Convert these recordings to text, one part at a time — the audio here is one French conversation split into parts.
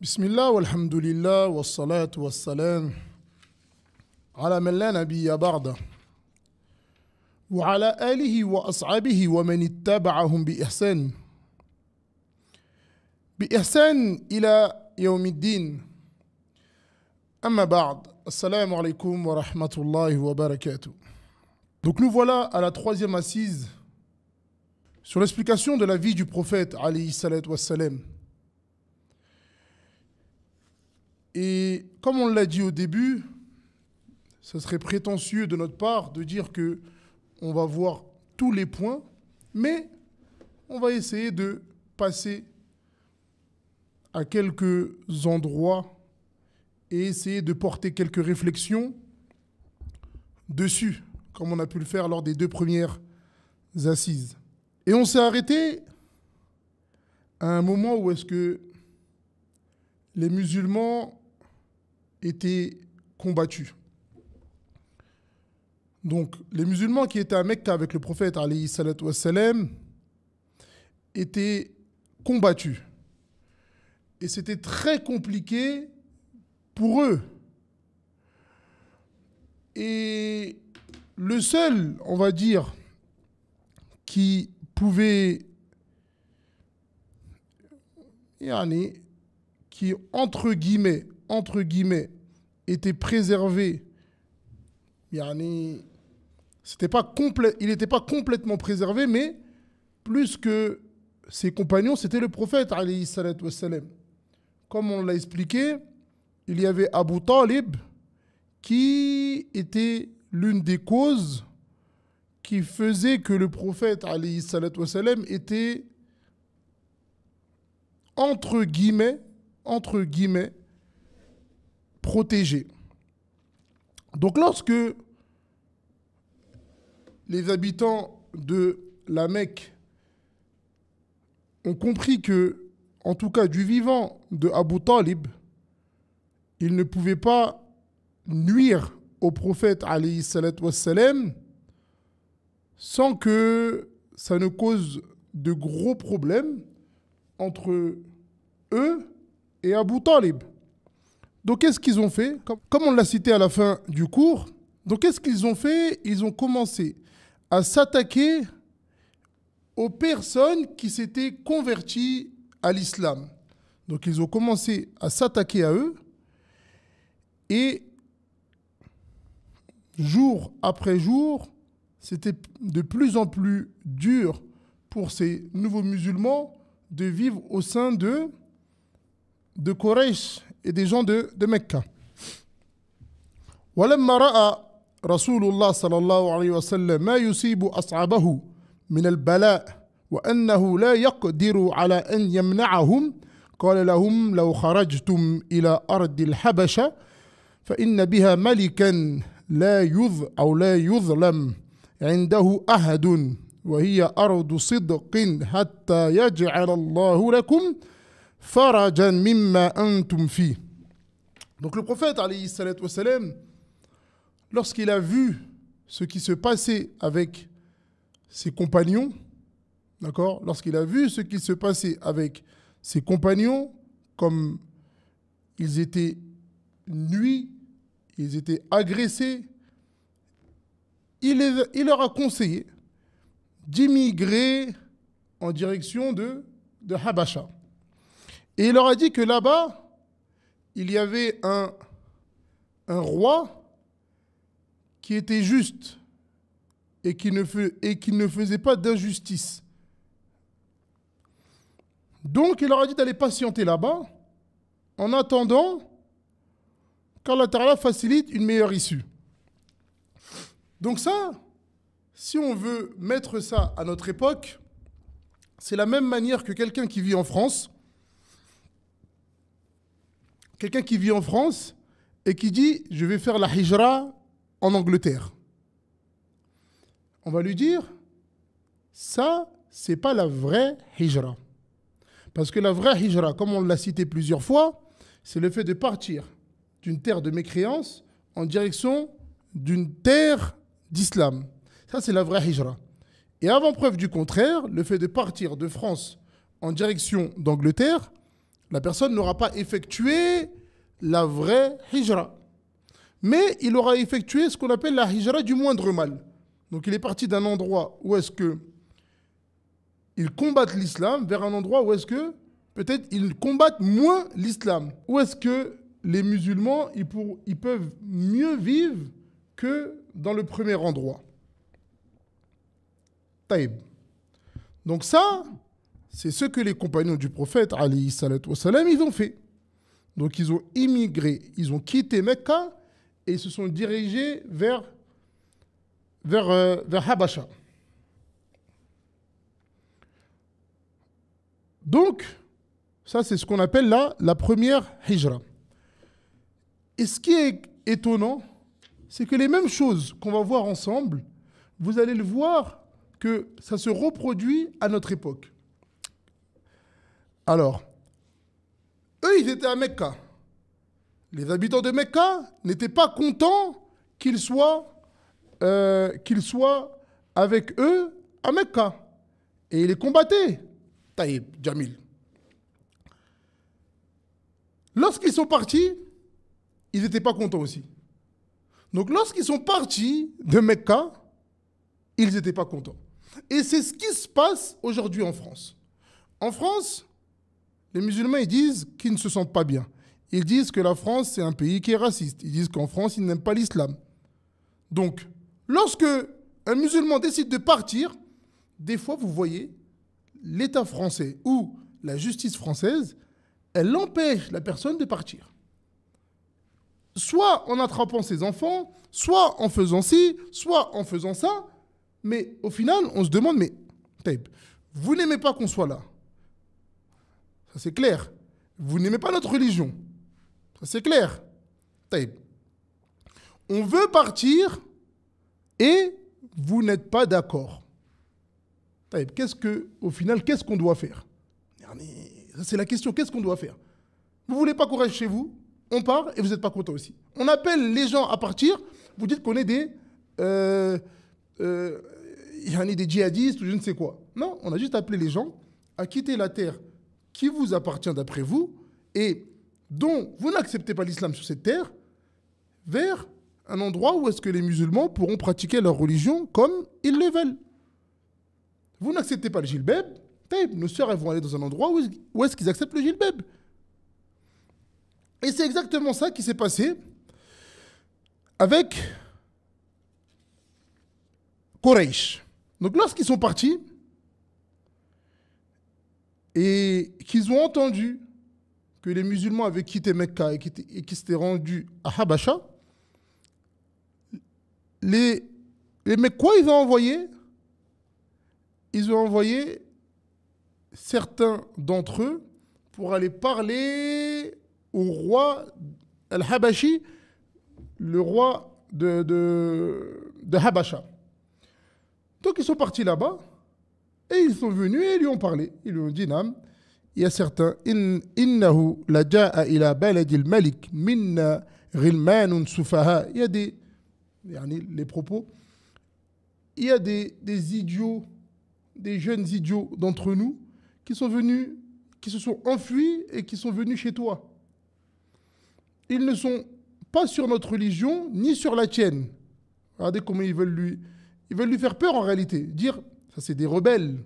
بسم الله والحمد لله والصلاة والسلام على من لا نبي بعده وعلى آله وأصحابه ومن اتبعهم بإحسان إلى يوم الدين. أما بعد, assalamu alaikum wa rahmatullahi wa barakatuh. Donc nous voilà à la troisième assise sur l'explication de la vie du prophète alayhi salatu wassalam. Et comme on l'a dit au début, ce serait prétentieux de notre part de dire que on va voir tous les points, mais on va essayer de passer à quelques endroits et essayer de porter quelques réflexions dessus, comme on a pu le faire lors des deux premières assises. Et on s'est arrêté à un moment où est-ce que les musulmans étaient combattus. Donc, les musulmans qui étaient à Mecca avec le prophète alayhi salatu wassalam étaient combattus. Et c'était très compliqué pour eux. Et le seul, on va dire, qui pouvait, qui entre guillemets, était préservé, il n'était pas complètement préservé, mais plus que ses compagnons, c'était le prophète alayhi salatu wassalam. Comme on l'a expliqué, il y avait Abu Talib qui était l'une des causes qui faisait que le prophète alayhi salatu wassalam était entre guillemets protégé. Donc lorsque les habitants de la Mecque ont compris que, en tout cas du vivant de Abu Talib, ils ne pouvaient pas nuire au prophète alayhi salatu wassalam sans que ça ne cause de gros problèmes entre eux et Abu Talib. Donc qu'est-ce qu'ils ont fait? Comme on l'a cité à la fin du cours, donc qu'est-ce qu'ils ont fait? Ils ont commencé à s'attaquer aux personnes qui s'étaient converties à l'islam. Donc ils ont commencé à s'attaquer à eux et jour après jour, c'était de plus en plus dur pour ces nouveaux musulmans de vivre au sein de Quraysh et des gens de Mecca. ولما رأى رسول الله صلى الله عليه وسلم ما يصيب أصحابه من البلاء وأنه لا يقدر على أن يمنعهم قال لهم لو خرجتم إلى أرض الحبشة فإن بها ملكا لا يظلم عنده أحد وهي أرض صدق حتى يجعل الله لكم farajan mimma antum fi. Donc le prophète alayhi salatu wassalam, lorsqu'il a vu ce qui se passait avec ses compagnons, d'accord, lorsqu'il a vu ce qui se passait avec ses compagnons, comme ils étaient nuits, ils étaient agressés, il leur a conseillé d'immigrer en direction de Habasha. Et il leur a dit que là-bas, il y avait un roi qui était juste et qui ne faisait pas d'injustice. Donc, il leur a dit d'aller patienter là-bas en attendant qu'Allah Ta'ala facilite une meilleure issue. Donc ça, si on veut mettre ça à notre époque, c'est la même manière que quelqu'un qui vit en France. Quelqu'un qui vit en France et qui dit « je vais faire la hijra en Angleterre ». On va lui dire « ça, c'est pas la vraie hijra ». Parce que la vraie hijra, comme on l'a cité plusieurs fois, c'est le fait de partir d'une terre de mécréance en direction d'une terre d'islam. Ça, c'est la vraie hijra. Et avant preuve du contraire, le fait de partir de France en direction d'Angleterre, La personne n'aura pas effectué la vraie hijra. Mais il aura effectué ce qu'on appelle la hijra du moindre mal. Donc il est parti d'un endroit où est-ce que ils combattent l'islam vers un endroit où est-ce que peut-être ils combattent moins l'islam. Où est-ce que les musulmans ils peuvent mieux vivre que dans le premier endroit. Taïb. Donc ça, c'est ce que les compagnons du prophète, alayhi salatu wassalam, ils ont fait. Donc ils ont immigré, ils ont quitté Mecca et ils se sont dirigés vers Habasha. Donc, ça c'est ce qu'on appelle là la première hijra. Et ce qui est étonnant, c'est que les mêmes choses qu'on va voir ensemble, vous allez le voir que ça se reproduit à notre époque. Alors, eux, ils étaient à Mecca. Les habitants de Mecca n'étaient pas contents qu'ils soient avec eux à Mecca. Et ils les combattaient. Taïb, Jamil. Lorsqu'ils sont partis, ils n'étaient pas contents aussi. Donc lorsqu'ils sont partis de Mecca, ils n'étaient pas contents. Et c'est ce qui se passe aujourd'hui en France. En France, les musulmans ils disent qu'ils ne se sentent pas bien. Ils disent que la France, c'est un pays qui est raciste. Ils disent qu'en France, ils n'aiment pas l'islam. Donc, lorsque un musulman décide de partir, des fois, vous voyez, l'État français ou la justice française, elle empêche la personne de partir. Soit en attrapant ses enfants, soit en faisant ci, soit en faisant ça. Mais au final, on se demande, mais vous n'aimez pas qu'on soit là. Ça, c'est clair. Vous n'aimez pas notre religion. Ça, c'est clair. On veut partir et vous n'êtes pas d'accord. Au final, qu'est-ce qu'on doit faire? Ça, c'est la question. Qu'est-ce qu'on doit faire? Vous ne voulez pas qu'on reste chez vous? On part et vous n'êtes pas content aussi. On appelle les gens à partir. Vous dites qu'on est des djihadistes ou je ne sais quoi. Non, on a juste appelé les gens à quitter la terre qui vous appartient d'après vous et dont vous n'acceptez pas l'islam sur cette terre vers un endroit où est-ce que les musulmans pourront pratiquer leur religion comme ils le veulent. Vous n'acceptez pas le gilbeb, nos sœurs elles vont aller dans un endroit où est-ce qu'ils acceptent le gilbeb. Et c'est exactement ça qui s'est passé avec Quraysh. Donc lorsqu'ils sont partis et qu'ils ont entendu que les musulmans avaient quitté Mecca et qu'ils s'étaient rendus à Habasha, les Mecquois, ils ont envoyé certains d'entre eux pour aller parler au roi Al-Habashi, le roi de Habasha. Donc ils sont partis là-bas et ils sont venus et ils lui ont parlé. Ils lui ont dit, Nam, il y a certains, innahu la ja'a ila baladil malik minna ghilmanun sufaha. Il y a les propos. Il y a des idiots, des jeunes idiots d'entre nous qui sont venus, qui se sont enfuis et qui sont venus chez toi. Ils ne sont pas sur notre religion ni sur la tienne. Regardez comment ils veulent lui faire peur en réalité. Dire, ça c'est des rebelles.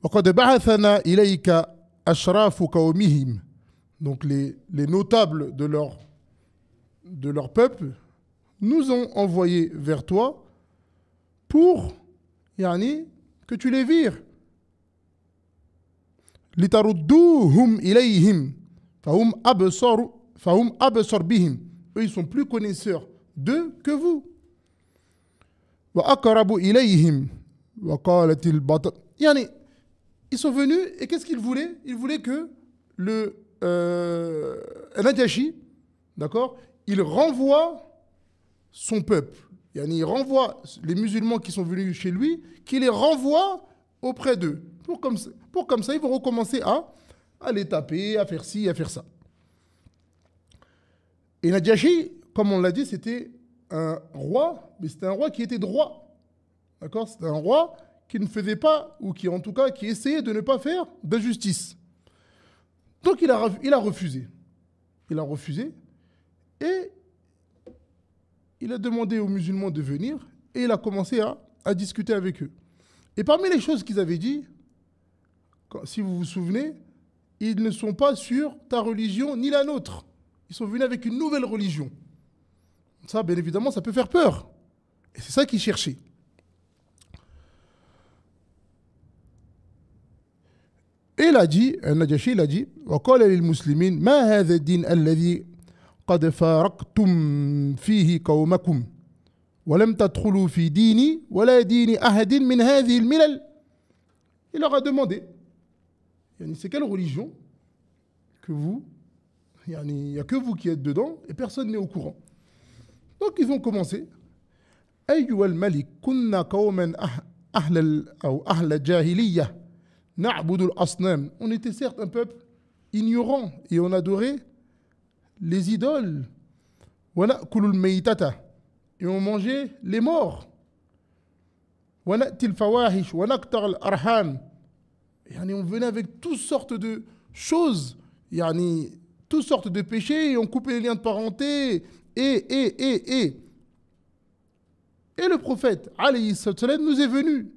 وَقَدْ بَعَثَنَا إِلَيْكَ أَشْرَافُ قَوْمِهِمْ. Donc les notables de leur peuple nous ont envoyés vers toi pour que tu les vires. لِتَرُدُّوهُمْ إِلَيْهِمْ فَهُمْ أَبْصَرْ بِهِمْ. Eux, ils sont plus connaisseurs d'eux que vous. وَأَقْرَبُ إِلَيْهِمْ وَقَالَتِ الْبَطَلِ. Ils sont venus et qu'est-ce qu'ils voulaient? Ils voulaient que le Najashi, d'accord, il renvoie son peuple. Il renvoie les musulmans qui sont venus chez lui, qu'il les renvoie auprès d'eux. Pour comme ça, ils vont recommencer à les taper, à faire ci, à faire ça. Et Najashi, comme on l'a dit, c'était un roi, mais c'était un roi qui était droit. D'accord? C'était un roi qui ne faisait pas, ou qui en tout cas, qui essayait de ne pas faire d'injustice. Donc il a refusé. Il a refusé et il a demandé aux musulmans de venir et il a commencé à discuter avec eux. Et parmi les choses qu'ils avaient dit, si vous vous souvenez, ils ne sont pas sur ta religion ni la nôtre. Ils sont venus avec une nouvelle religion. Ça, bien évidemment, ça peut faire peur. Et c'est ça qu'ils cherchaient. Et il a dit, Najashi, il a dit, وقال للمسلمين ما هذا الدين الذي قد فارقتم فيه قومكم ولم تدخلوا في ديني ولا دين أحد من هذه الملل. Il leur a demandé, c'est quelle religion que vous, il n'y a que vous qui êtes dedans et personne n'est au courant. Donc ils ont commencé. أيها الملك كنا قوما أهل جاهلية نعبد الأصنام. On était certes un peuple ignorant et on adorait les idoles. ونأكل الميتة et on mangeait les morts. ونأتي الفواحش ونقطع الأرحام. On venait avec toutes sortes de choses, toutes sortes de péchés et on coupait les liens de parenté et le prophète alayhi salam nous est venu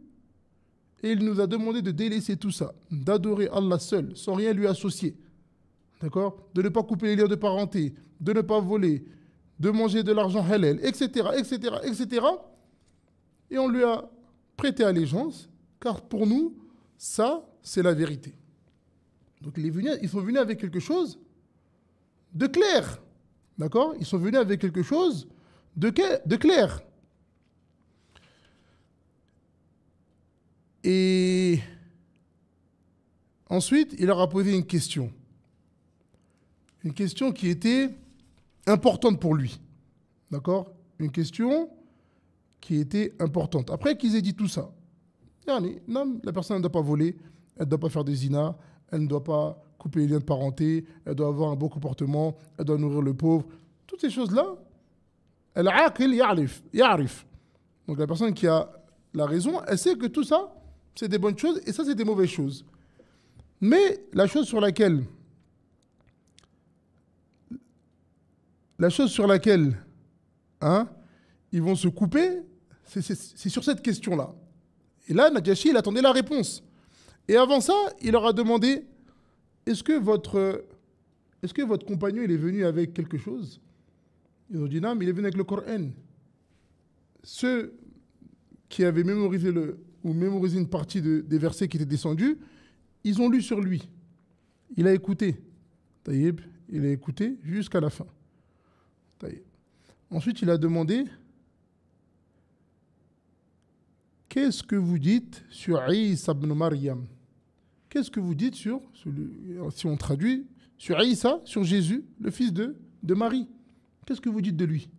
et il nous a demandé de délaisser tout ça, d'adorer Allah seul, sans rien lui associer. D'accord ? De ne pas couper les liens de parenté, de ne pas voler, de manger de l'argent halal, etc., etc., etc. Et on lui a prêté allégeance, car pour nous, ça, c'est la vérité. Donc ils sont venus avec quelque chose de clair. D'accord ? Ils sont venus avec quelque chose de clair. Et ensuite, il leur a posé une question. Une question qui était importante pour lui. D'accord ? Une question qui était importante. Après qu'ils aient dit tout ça, non, la personne ne doit pas voler, elle ne doit pas faire des zina, elle ne doit pas couper les liens de parenté, elle doit avoir un bon comportement, elle doit nourrir le pauvre. Toutes ces choses-là, al-aqil ya'rif. Donc la personne qui a la raison, elle sait que tout ça, c'est des bonnes choses et ça, c'est des mauvaises choses. Mais la chose sur laquelle ils vont se couper, c'est sur cette question-là. Et là, Najashi, il attendait la réponse. Et avant ça, il leur a demandé, est-ce que votre compagnon, il est venu avec quelque chose ? Ils ont dit, non, mais il est venu avec le Coran. Ceux qui avaient mémorisé une partie des versets qui étaient descendus, ils ont lu sur lui. Il a écouté. Taïb, il a écouté jusqu'à la fin. Taïb. Ensuite, il a demandé, qu'est-ce que vous dites sur Isa ibn Maryam ? Qu'est-ce que vous dites si on traduit, sur Isa, sur Jésus, le fils de Marie ? Qu'est-ce que vous dites de lui ?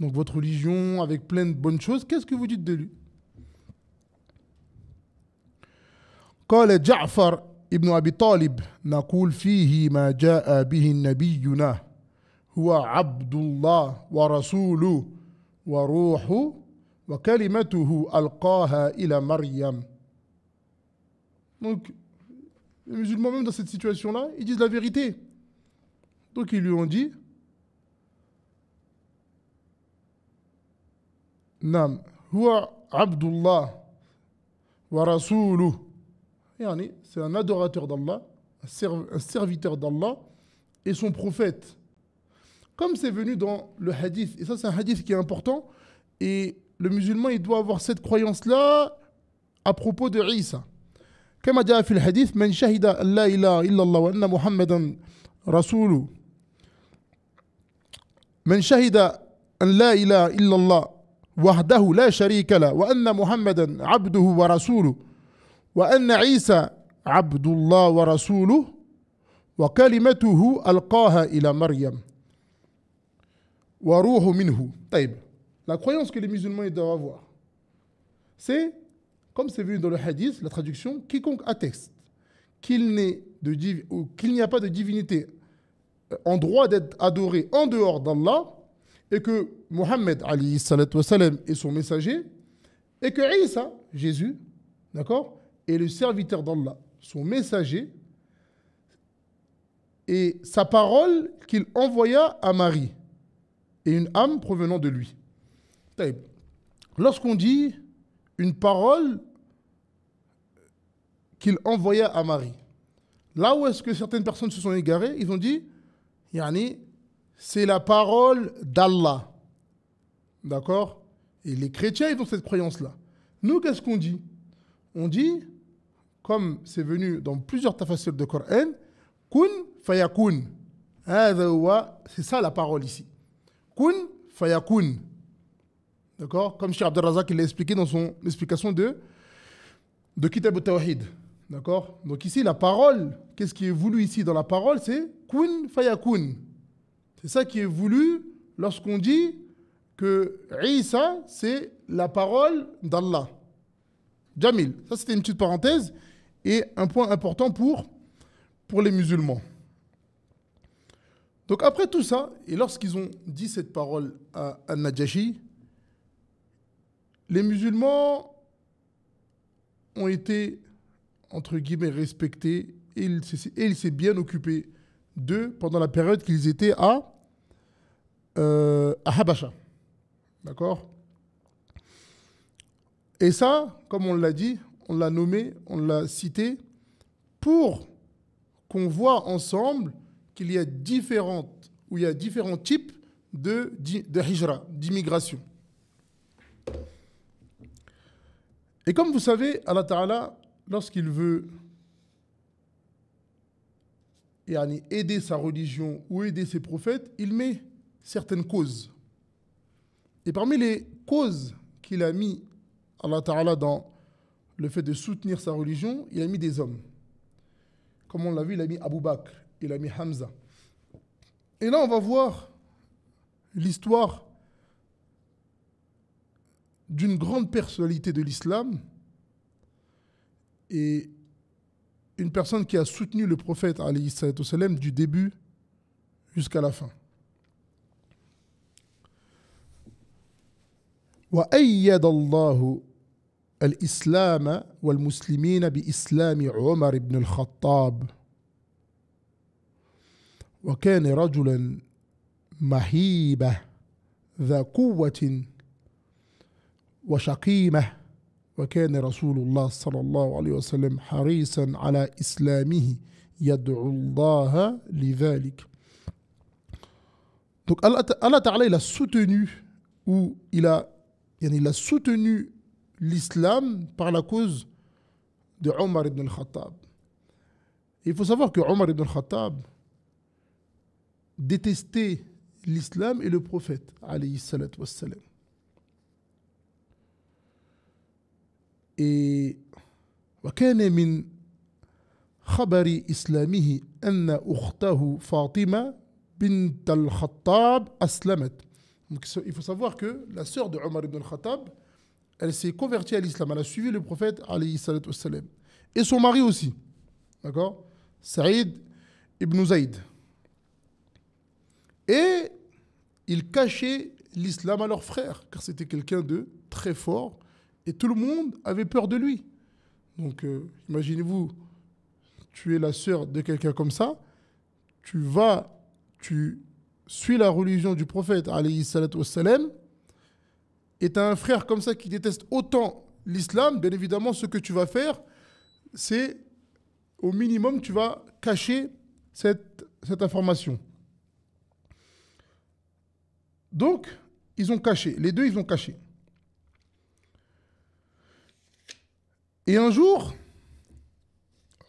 Donc votre religion avec plein de bonnes choses, qu'est-ce que vous dites de lui ? قال جعفر ابن أبي طالب نقول فيه ما جاء به نبينا هو عبد الله ورسوله وروحه وكلمته ألقاها إلى مريم. Donc, les musulmans, même dans cette situation-là, ils disent la vérité. Donc, ils lui ont dit, Nam, huwa Abdullah wa Rasuluh. C'est un adorateur d'Allah, un serviteur d'Allah et son prophète. Comme c'est venu dans le hadith, et ça c'est un hadith qui est important, et le musulman il doit avoir cette croyance-là à propos de Isa. كما جاء في الحديث من شهد أن لا إله إلا الله وأن محمدا رسوله من شهد أن لا إله إلا الله وحده لا شريك له وأن محمدا عبده ورسوله وأن عيسى عبد الله ورسوله وكلمته ألقاها إلى مريم وروح منه. طيب, la croyance que les musulmans doivent avoir, c'est, comme c'est vu dans le hadith, la traduction, quiconque atteste qu'il n'y a pas de divinité en droit d'être adoré en dehors d'Allah et que Mohammed alayhi salatu wassalam est son messager Et que Isa, Jésus, d'accord, est le serviteur d'Allah, son messager, et sa parole qu'il envoya à Marie, et une âme provenant de lui. Lorsqu'on dit une parole qu'il envoya à Marie, là où est-ce que certaines personnes se sont égarées, ils ont dit, yani, c'est la parole d'Allah. D'accord? Et les chrétiens, ils ont cette croyance-là. Nous, qu'est-ce qu'on dit? On dit, comme c'est venu dans plusieurs tafasirs de Coran, kun fayakun. C'est ça la parole ici. Kun fayakun. D'accord? Comme Cheikh Abdel Razak l'a expliqué dans son explication de Kitab al-Tawhid. D'accord? Donc ici, la parole, qu'est-ce qui est voulu ici dans la parole? C'est kun fayakun. C'est ça qui est voulu lorsqu'on dit que Isa, c'est la parole d'Allah. Jamil, ça c'était une petite parenthèse et un point important pour les musulmans. Donc après tout ça, et lorsqu'ils ont dit cette parole à Najashi, les musulmans ont été, entre guillemets, respectés et il s'est bien occupé d'eux pendant la période qu'ils étaient à Habasha. D'accord? Et ça, comme on l'a dit, on l'a nommé, on l'a cité, pour qu'on voit ensemble qu'il y a différents types de hijra, d'immigration. Et comme vous savez, Allah Ta'ala, lorsqu'il veut aider sa religion ou aider ses prophètes, il met certaines causes. Et parmi les causes qu'il a mis, Allah Ta'ala, dans le fait de soutenir sa religion, il a mis des hommes. Comme on l'a vu, il a mis Abu Bakr, il a mis Hamza. Et là, on va voir l'histoire d'une grande personnalité de l'islam et une personne qui a soutenu le prophète alayhi salatu wassalam du début jusqu'à la fin. وأيد الله الإسلام والمسلمين بإسلام عمر بن الخطاب وكان رجلا مهيبة ذا قوة وشقيمة وكان رسول الله صلى الله عليه وسلم حريصا على إسلامه يدعو الله لذلك. Donc Allah Ta'ala, il a soutenu il a soutenu l'islam par la cause de Omar ibn al-Khattab. Il faut savoir que Omar ibn al-Khattab détestait l'islam et le prophète alayhi salatu wassalam. Et وكان من خبر إسلامه أن أخته فاطمة بنت الخطاب أسلمت. Donc, il faut savoir que la sœur de Omar ibn al-Khattab, elle s'est convertie à l'islam, elle a suivi le prophète alayhi salatu wassalam. Et son mari aussi, d'accord, Saïd ibn Zayd. Et ils cachaient l'islam à leur frère, car c'était quelqu'un de très fort, et tout le monde avait peur de lui. Donc, imaginez-vous, tu es la sœur de quelqu'un comme ça, tu suis la religion du prophète, alayhi salatu wassalam, et tu as un frère comme ça qui déteste autant l'islam, bien évidemment, ce que tu vas faire, c'est, au minimum, tu vas cacher cette information. Donc, ils ont caché, les deux, ils ont caché. Et un jour,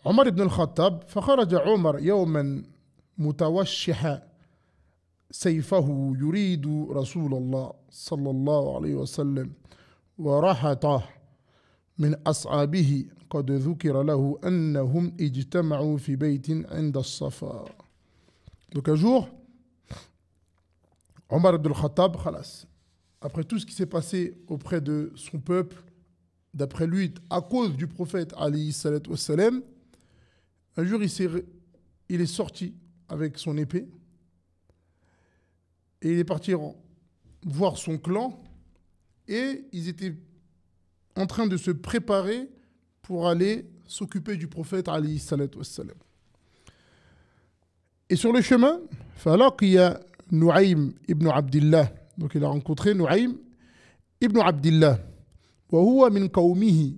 Omar ibn al-Khattab, فخرج عمر يوما متوشحا سيفه يريد رسول الله صلى الله عليه وسلم ورحته من أصحابه قد ذكر له أنهم اجتمعوا في بيت عند الصفا. Donc un jour, Omar ibn al-Khattab, après tout ce qui s'est passé auprès de son peuple, d'après lui, à cause du prophète alayhi salatu wassalam, un jour il est sorti avec son épée et il est parti voir son clan et ils étaient en train de se préparer pour aller s'occuper du prophète alayhi salatu wassalam. Et sur le chemin, falaqiya Nu'aym ibn Abdillah. Donc il a rencontré Nu'aym ibn Abdillah. Wa huwa min qawmihi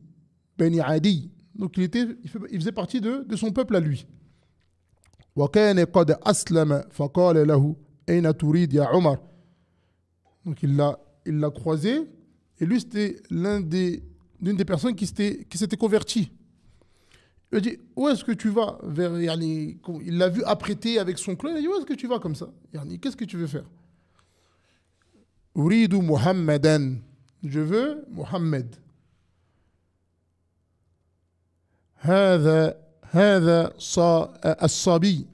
bani Adi. Donc il faisait partie de son peuple à lui. Wa kana qad aslama faqala lahu ayna turid ya Omar. Donc il l'a croisé et lui c'était l'une des personnes qui s'était convertie. Il a dit, où est-ce que tu vas vers, yani, il l'a vu apprêter avec son clan, il a dit, où est-ce que tu vas comme ça, yani, qu'est-ce que tu veux faire? Uridu Muhammadan, je veux Muhammad. هذا الصبي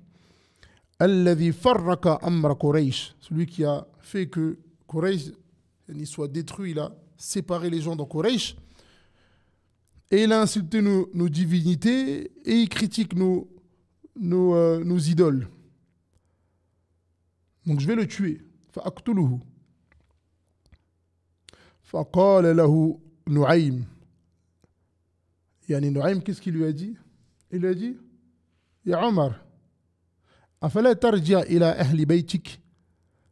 الذي فرق أمر قريش, celui qui a fait que Quraysh soit détruit, il a séparé les gens dans Quraysh. Et il a insulté nos divinités et il critique nos idoles. Donc je vais le tuer. فأقتله. فقال له نعيم. يعني Nu'aym, qu'est-ce qu'il lui a dit? Il lui a dit, يا عمر أفلا ترجع إلى أهل بيتك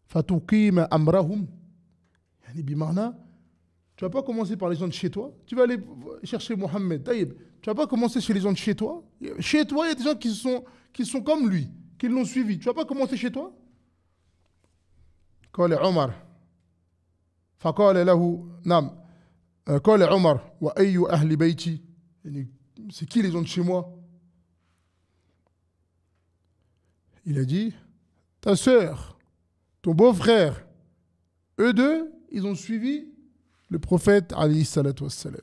فتقيم أمرهم. يعني بمعنى, tu vas pas commencer par les gens de chez toi, tu vas aller chercher Mohammed. Taïb, tu vas pas commencer chez les gens de chez toi. Chez toi, il y a des gens qui sont comme lui, qui l'ont suivi. Tu vas pas commencer chez toi. قال عمر فقال له نعم قال عمر وأي أهل بيتي, c'est qui les gens de chez moi? Il a dit, ta sœur, ton beau-frère, eux deux, ils ont suivi le prophète alayhi salatu wassalam.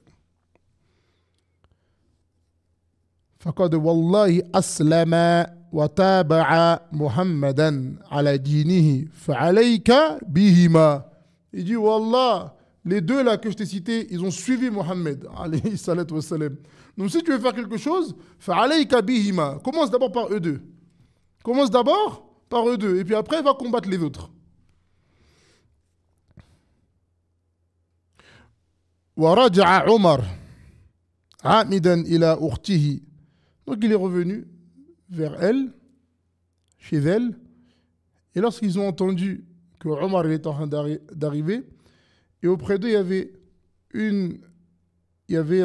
فقد والله أسلم وتابع محمدا على دينه فعليك بهما. Il dit, Wallah, les deux là que je t'ai cités, ils ont suivi Mohammed alayhi salatu wassalam. Donc si tu veux faire quelque chose, فعليك بهما. Commence d'abord par eux deux. Commence d'abord par eux deux et puis après va combattre les autres. ورجع عمر عامدا إلى أخته. Donc il est revenu vers elle, chez elle, et lorsqu'ils ont entendu que Omar était en train d'arriver, et auprès d'eux il y avait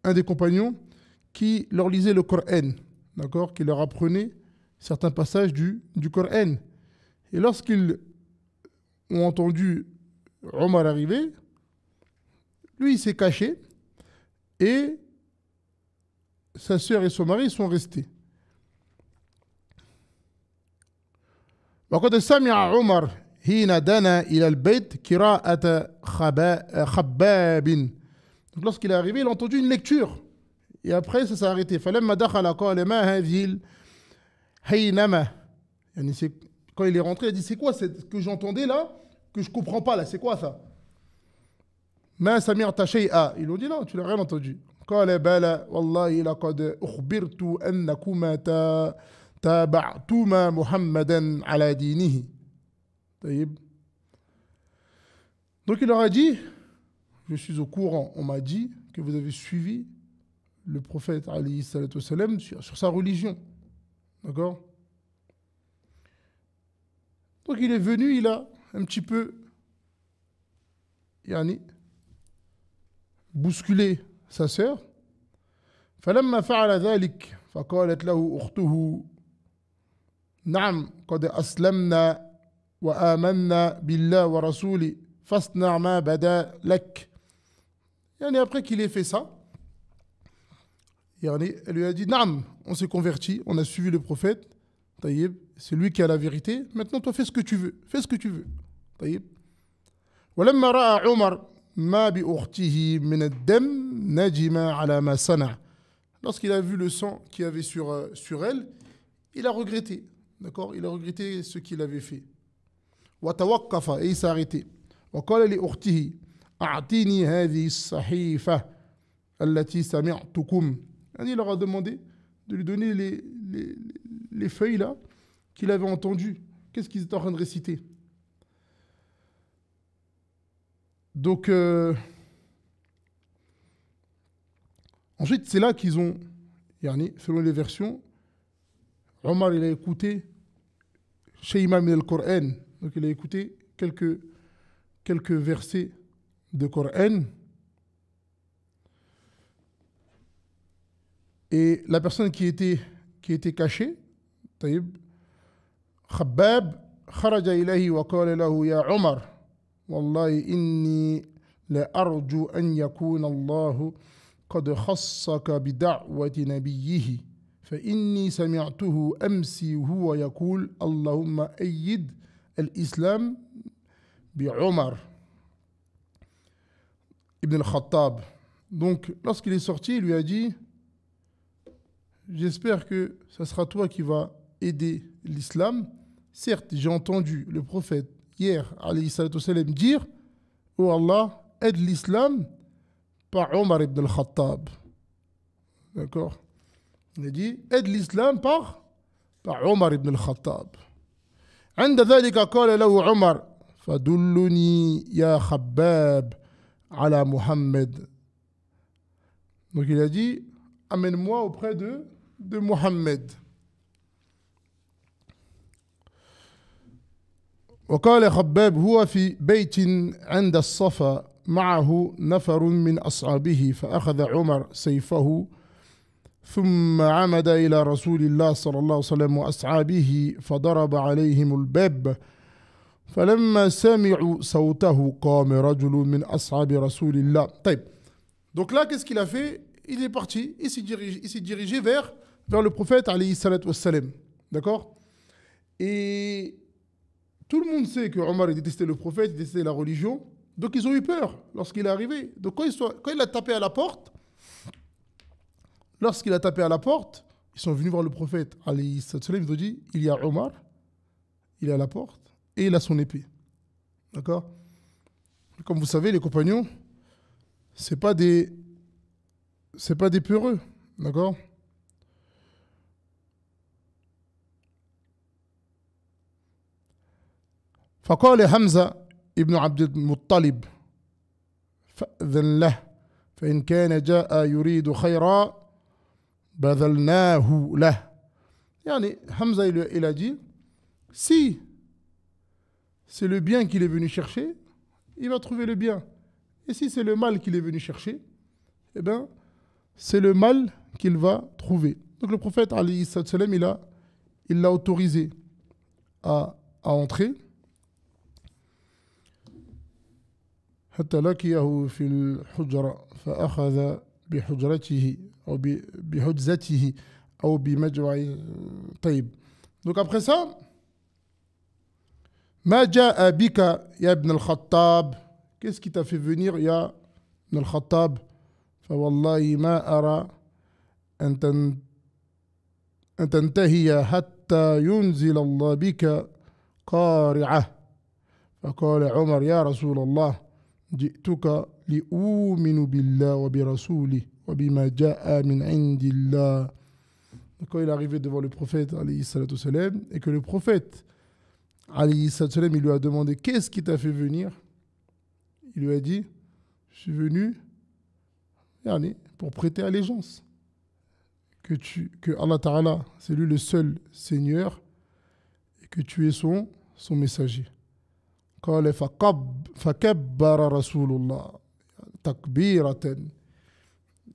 un des compagnons qui leur lisait le Coran, d'accord, qui leur apprenait certains passages du Coran. Et lorsqu'ils ont entendu Omar arriver, lui il s'est caché et sa sœur et son mari sont restés. وقد سمع عمر حين دنا إلى البيت قراءة خباب. Donc lorsqu'il est arrivé, il a entendu une lecture. Et après, ça s'est arrêté. فلما دخل قال ما هذه الحينمة. Quand il est rentré, il a dit, c'est quoi ce que j'entendais là, que je ne comprends pas là, c'est quoi ça? ما سمعت شيئا. Ils ont dit, non, tu n'as rien entendu. قال بلى والله لقد أخبرت أنكما تابعتما محمدا على دينه. طيب. Donc il leur a dit, je suis au courant, on m'a dit que vous avez suivi le prophète alayhi salatu wassalam sur sa religion. D'accord? Donc il est venu, il a un petit peu bousculé sa sœur. فلما فعل ذلك فقالت له أخته نعم قد أسلمنا وآمنا بالله ورسوله فاصنع ما بدا لك. Après qu'il ait fait ça, elle lui a dit نعم, on s'est converti, on a suivi le prophète, c'est lui qui a la vérité, maintenant toi fais ce que tu veux, fais ce que tu veux. ولما رأى عمر ما بأخته من الدم نجم على ما صنع. Lorsqu'il a vu le sang qu'il y avait sur elle, il a regretté. D'accord? Il a regretté ce qu'il avait fait. وتوقف, et il s'est arrêté. وقال لأخته أعطيني هذه الصحيفة التي سمعتكم. Il leur a demandé de lui donner les feuilles là qu'il avait entendues. Qu'est-ce qu'ils étaient en train de réciter? Donc Ensuite, c'est là qu'ils ont, selon les versions, Omar il a écouté Shayma min al-Qur'an, donc il a écouté quelques versets de Coran. Et la personne qui était cachée, طيب, خباب خرج إليه وقال له يا عمر والله إني لأرجو أن يكون الله قد خصك بدعوة نبيه فإني سمعته أمسي وهو يقول اللهم أيد الإسلام بعمر ibn al-Khattab. Donc, lorsqu'il est sorti, il lui a dit j'espère que ce sera toi qui vas aider l'islam. Certes, j'ai entendu le prophète hier, alayhi salatu wassalam, dire oh Allah, aide l'islam par Omar ibn al-Khattab. D'accord? Il a dit aide l'islam par Omar ibn al-Khattab. عند ذلك قال له عمر فدلني يا خباب على محمد. Donc il a dit amène-moi auprès de Mohammed. وقال خباب هو في بيت عند الصفا معه نفر من أصحابه فأخذ عمر سيفه ثم عمد إلى رسول الله صلى الله عليه وسلم وأصحابه فضرب عليهم الباب فلما سمعوا صوته قام رجل من أصحاب رسول الله. طيب. Donc là, qu'est-ce qu'il a fait? Il est parti, il s'est dirigé vers le prophète alayhi salatu wassalam. D'accord? Et tout le monde sait que Omar détestait le prophète, il détestait la religion. Donc ils ont eu peur lorsqu'il est arrivé. Donc quand il a tapé à la porte, lorsqu'il a tapé à la porte, ils sont venus voir le prophète alayhi salatu wassalam, ils ont dit il y a Omar, il est à la porte et il a son épée. D'accord? Comme vous savez, les compagnons, c'est pas des peureux. D'accord? فقال حمزة ابن عبد المطلب فأذن له فإن كان جاء يريد خيرا بذلناه له. Hamza il a dit si c'est le bien qu'il est venu chercher, il va trouver le bien. Et si c'est le mal qu'il est venu chercher, eh bien, c'est le mal qu'il va trouver. Donc le prophète, alayhi salam, il l'a autorisé à entrer. حتى لقيه في الحجرة فأخذ بحجرته أو بحجزته أو بمجمع. طيب. Donc après ça, ما جاء بك يا ابن الخطاب. Qu'est-ce qui t'a fait venir يا ابن الخطاب؟ فوالله ما أرى أن تنتهي حتى ينزل الله بك قارعة. فقال عمر يا رسول الله جئتك لأؤمن بالله وبرسوله وبما جاء من عند الله. Quand il est arrivé devant le prophète alayhi salatu salam, et que le prophète alayhi salatu salam, il lui a demandé qu'est-ce qui t'a fait venir, il lui a dit je suis venu pour prêter allégeance que Allah Ta'ala c'est lui le seul Seigneur et que tu es son messager. قال فكبر رسول الله تكبيرة.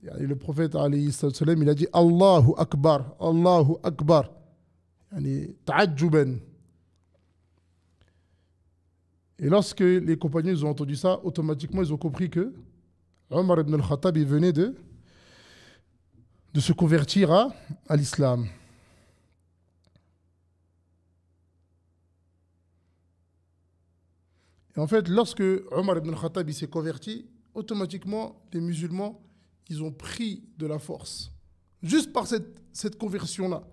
Le prophète alayhi salam, il a dit Allahu Akbar, Allahu Akbar, ta'ajjuban. Et lorsque les compagnons ont entendu ça, automatiquement ils ont compris que Omar ibn al-Khattab il venait de se convertir à l'islam. Et en fait, lorsque Omar ibn al-Khattab s'est converti, automatiquement, les musulmans, ils ont pris de la force. Juste par cette conversion-là.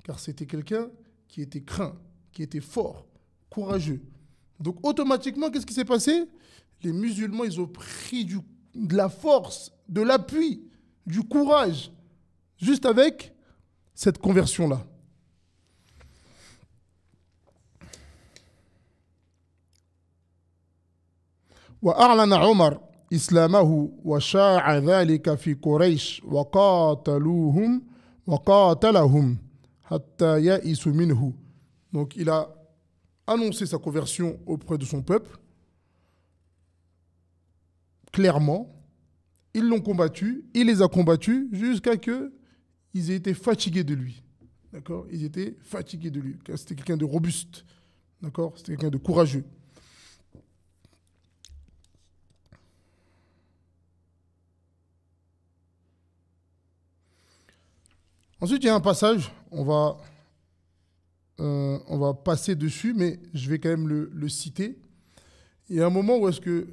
Car c'était quelqu'un qui était craint, qui était fort, courageux. Donc automatiquement, qu'est-ce qui s'est passé? Les musulmans, ils ont pris de la force, de l'appui, du courage, juste avec cette conversion-là. وأعلن عمر إسلامه وشاع ذلك في قريش وقاتلهم حتى يئسوا منه. Donc il a annoncé sa conversion auprès de son peuple clairement. Ils l'ont combattu, il les a combattus jusqu'à ce qu'ils aient été fatigués de lui. D'accord? Ils étaient fatigués de lui. C'était quelqu'un de robuste. D'accord? C'était quelqu'un de courageux. Ensuite, il y a un passage, on va passer dessus, mais je vais quand même le citer. Il y a un moment où est-ce que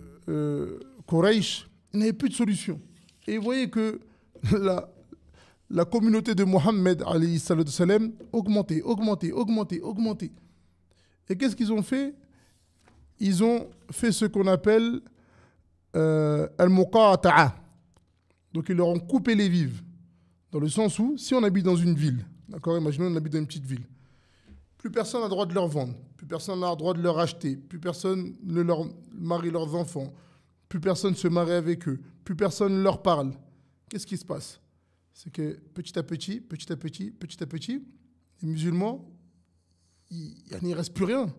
Quraysh n'avait plus de solution. Et vous voyez que la communauté de Mohammed augmentait. Et qu'est-ce qu'ils ont fait? Ils ont fait ce qu'on appelle al-muqata'a. Donc ils leur ont coupé les vives. Dans le sens où, si on habite dans une ville, d'accord, imaginons on habite dans une petite ville, plus personne n'a le droit de leur vendre, plus personne n'a le droit de leur acheter, plus personne ne leur marie leurs enfants, plus personne se marie avec eux, plus personne ne leur parle. Qu'est-ce qui se passe? C'est que petit à petit, les musulmans, il ne reste plus rien,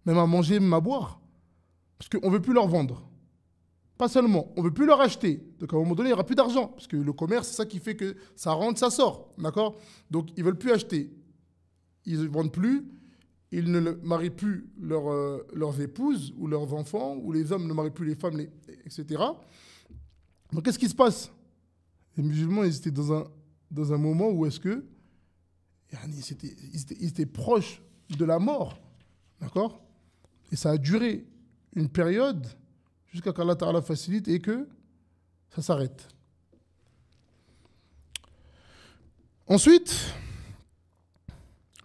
même à manger, même à boire, parce qu'on ne veut plus leur vendre. Pas seulement, on ne veut plus leur acheter. Donc à un moment donné, il n'y aura plus d'argent. Parce que le commerce, c'est ça qui fait que ça rentre, ça sort. D'accord? Donc ils ne veulent plus acheter. Ils ne vendent plus. Ils ne marient plus leurs épouses ou leurs enfants. Ou les hommes ne marient plus les femmes, etc. Donc qu'est-ce qui se passe? Les musulmans, ils étaient dans un moment où est-ce que ils étaient proches de la mort. D'accord? Et ça a duré une période jusqu'à qu'Allah Ta'ala facilite et que ça s'arrête. Ensuite,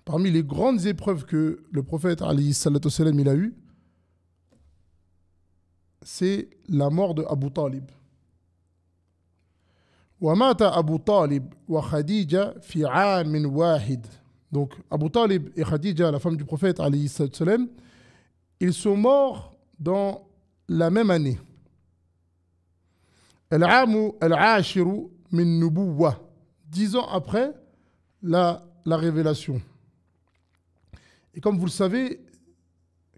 parmi les grandes épreuves que le prophète alayhi salatu wassalam, il a eues, c'est la mort de Abu Talib. ومات أبو طالب وخديجة في عام واحد. Donc Abu Talib et Khadija, la femme du prophète alayhi salatu wassalam, ils sont morts dans la même année. Al-Amu al-Ashiru min Nubuwa, 10 ans après la révélation. Et comme vous le savez,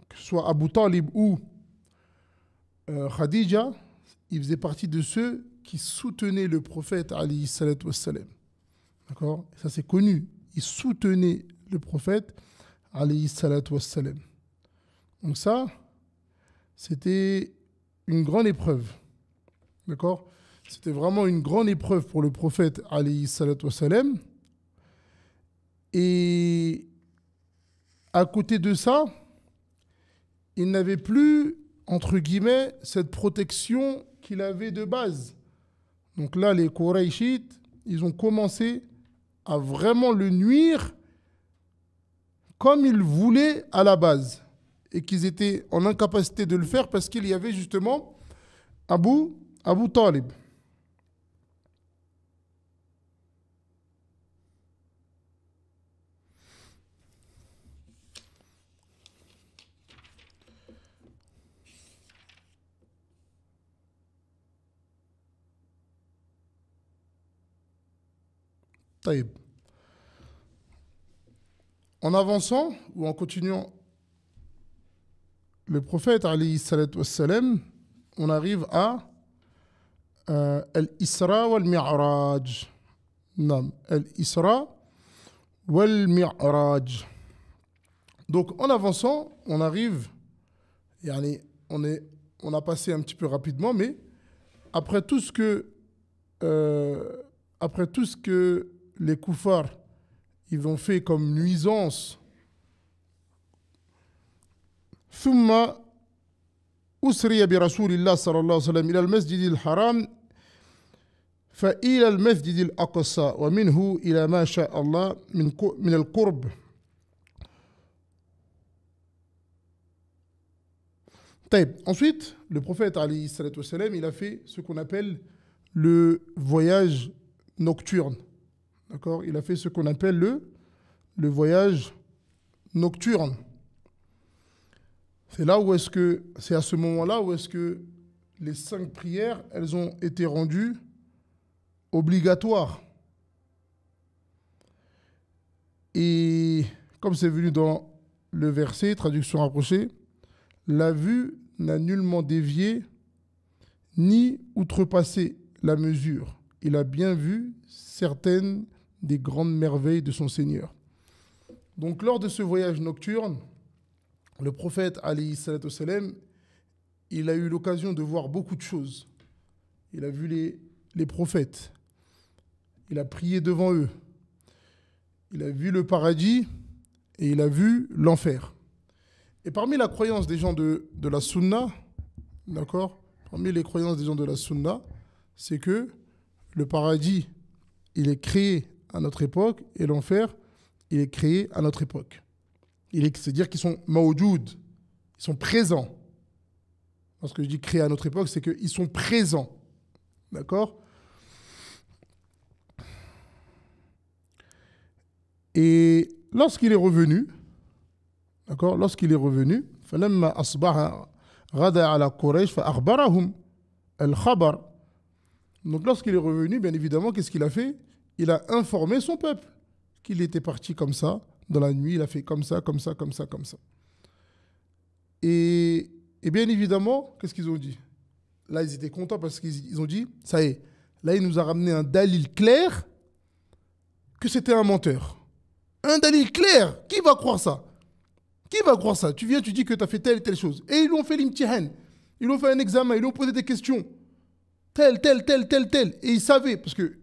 que ce soit Abu Talib ou Khadija, ils faisaient partie de ceux qui soutenaient le prophète alayhi salatu wassalam. D'accord? Ça c'est connu. Ils soutenaient le prophète alayhi salatu wassalam. Donc ça, c'était une grande épreuve. D'accord? C'était vraiment une grande épreuve pour le prophète alayhi salatu wassalam. Et à côté de ça, il n'avait plus, entre guillemets, cette protection qu'il avait de base. Donc là, les Qurayshites, ils ont commencé à vraiment le nuire comme ils voulaient à la base. Et qu'ils étaient en incapacité de le faire parce qu'il y avait justement Abu Talib. Taïb. En avançant ou en continuant, le prophète alayhi salatu wassalam, on arrive à Al-Isra wal-Mi'raj. Non, Al-Isra wal-Mi'raj. Donc en avançant, on arrive, on a passé un petit peu rapidement, mais après tout ce que les koufars ils ont fait comme nuisance, ثم أسري برسول الله صلى الله عليه وسلم إلى المسجد الحرام فإلى المسجد الأقصى ومنه إلى ما شاء الله من القرب. Ensuite, le prophète alayhi salatu wassalam, il a fait ce qu'on appelle le voyage nocturne. D'accord? Il a fait ce qu'on appelle le voyage nocturne. C'est à ce moment-là où est-ce que les 5 prières, elles ont été rendues obligatoires. Et comme c'est venu dans le verset, traduction rapprochée, la vue n'a nullement dévié ni outrepassé la mesure. Il a bien vu certaines des grandes merveilles de son Seigneur. Donc lors de ce voyage nocturne, le prophète alayhi salatu wassalam, il a eu l'occasion de voir beaucoup de choses. Il a vu les prophètes. Il a prié devant eux. Il a vu le paradis et il a vu l'enfer. Et parmi la croyance des gens de la Sunna, d'accord, parmi les croyances des gens de la Sunna, c'est que le paradis, il est créé à notre époque et l'enfer, il est créé à notre époque. C'est-à-dire qu'ils sont mawjoud, ils sont présents. Lorsque je dis créé à notre époque, c'est qu'ils sont présents. D'accord ? Et lorsqu'il est revenu, d'accord, lorsqu'il est revenu, فلما أصبح غدا على قريش فأخبرهم الخبر. Donc lorsqu'il est revenu, bien évidemment, qu'est-ce qu'il a fait? Il a informé son peuple qu'il était parti comme ça, dans la nuit, il a fait comme ça, comme ça, comme ça, comme ça. Et bien évidemment, qu'est-ce qu'ils ont dit? Là, ils étaient contents parce qu'ils ont dit, ça y est, là, il nous a ramené un dalil clair que c'était un menteur. Un dalil clair, qui va croire ça? Qui va croire ça? Tu viens, tu dis que tu as fait telle et telle chose. Et ils lui ont fait l'imtihan, ils lui ont fait un examen, ils lui ont posé des questions. Tel. Et ils savaient, parce que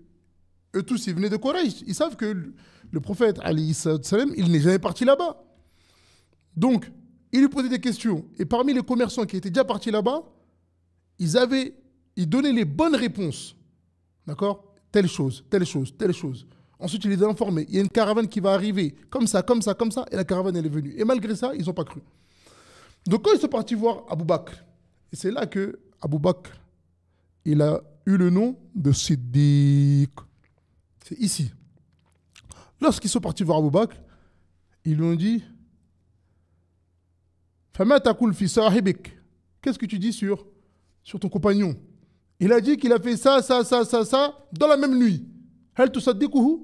eux tous, ils venaient de Quraysh, ils savent que le prophète, alayhi salam, il n'est jamais parti là-bas. Donc, il lui posait des questions. Et parmi les commerçants qui étaient déjà partis là-bas, ils donnaient les bonnes réponses. D'accord? Telle chose. Ensuite, il les a informés. Il y a une caravane qui va arriver. Comme ça. Et la caravane, elle est venue. Et malgré ça, ils n'ont pas cru. Donc, quand ils sont partis voir Abu Bakr, et c'est là que Abu Bakr, il a eu le nom de Siddiq. C'est ici. Lorsqu'ils sont partis voir Abu Bakr, ils lui ont dit Fama taqul fi sahibik. Qu'est-ce que tu dis sur ton compagnon? Il a dit qu'il a fait ça dans la même nuit. Hal tusaddiquhu?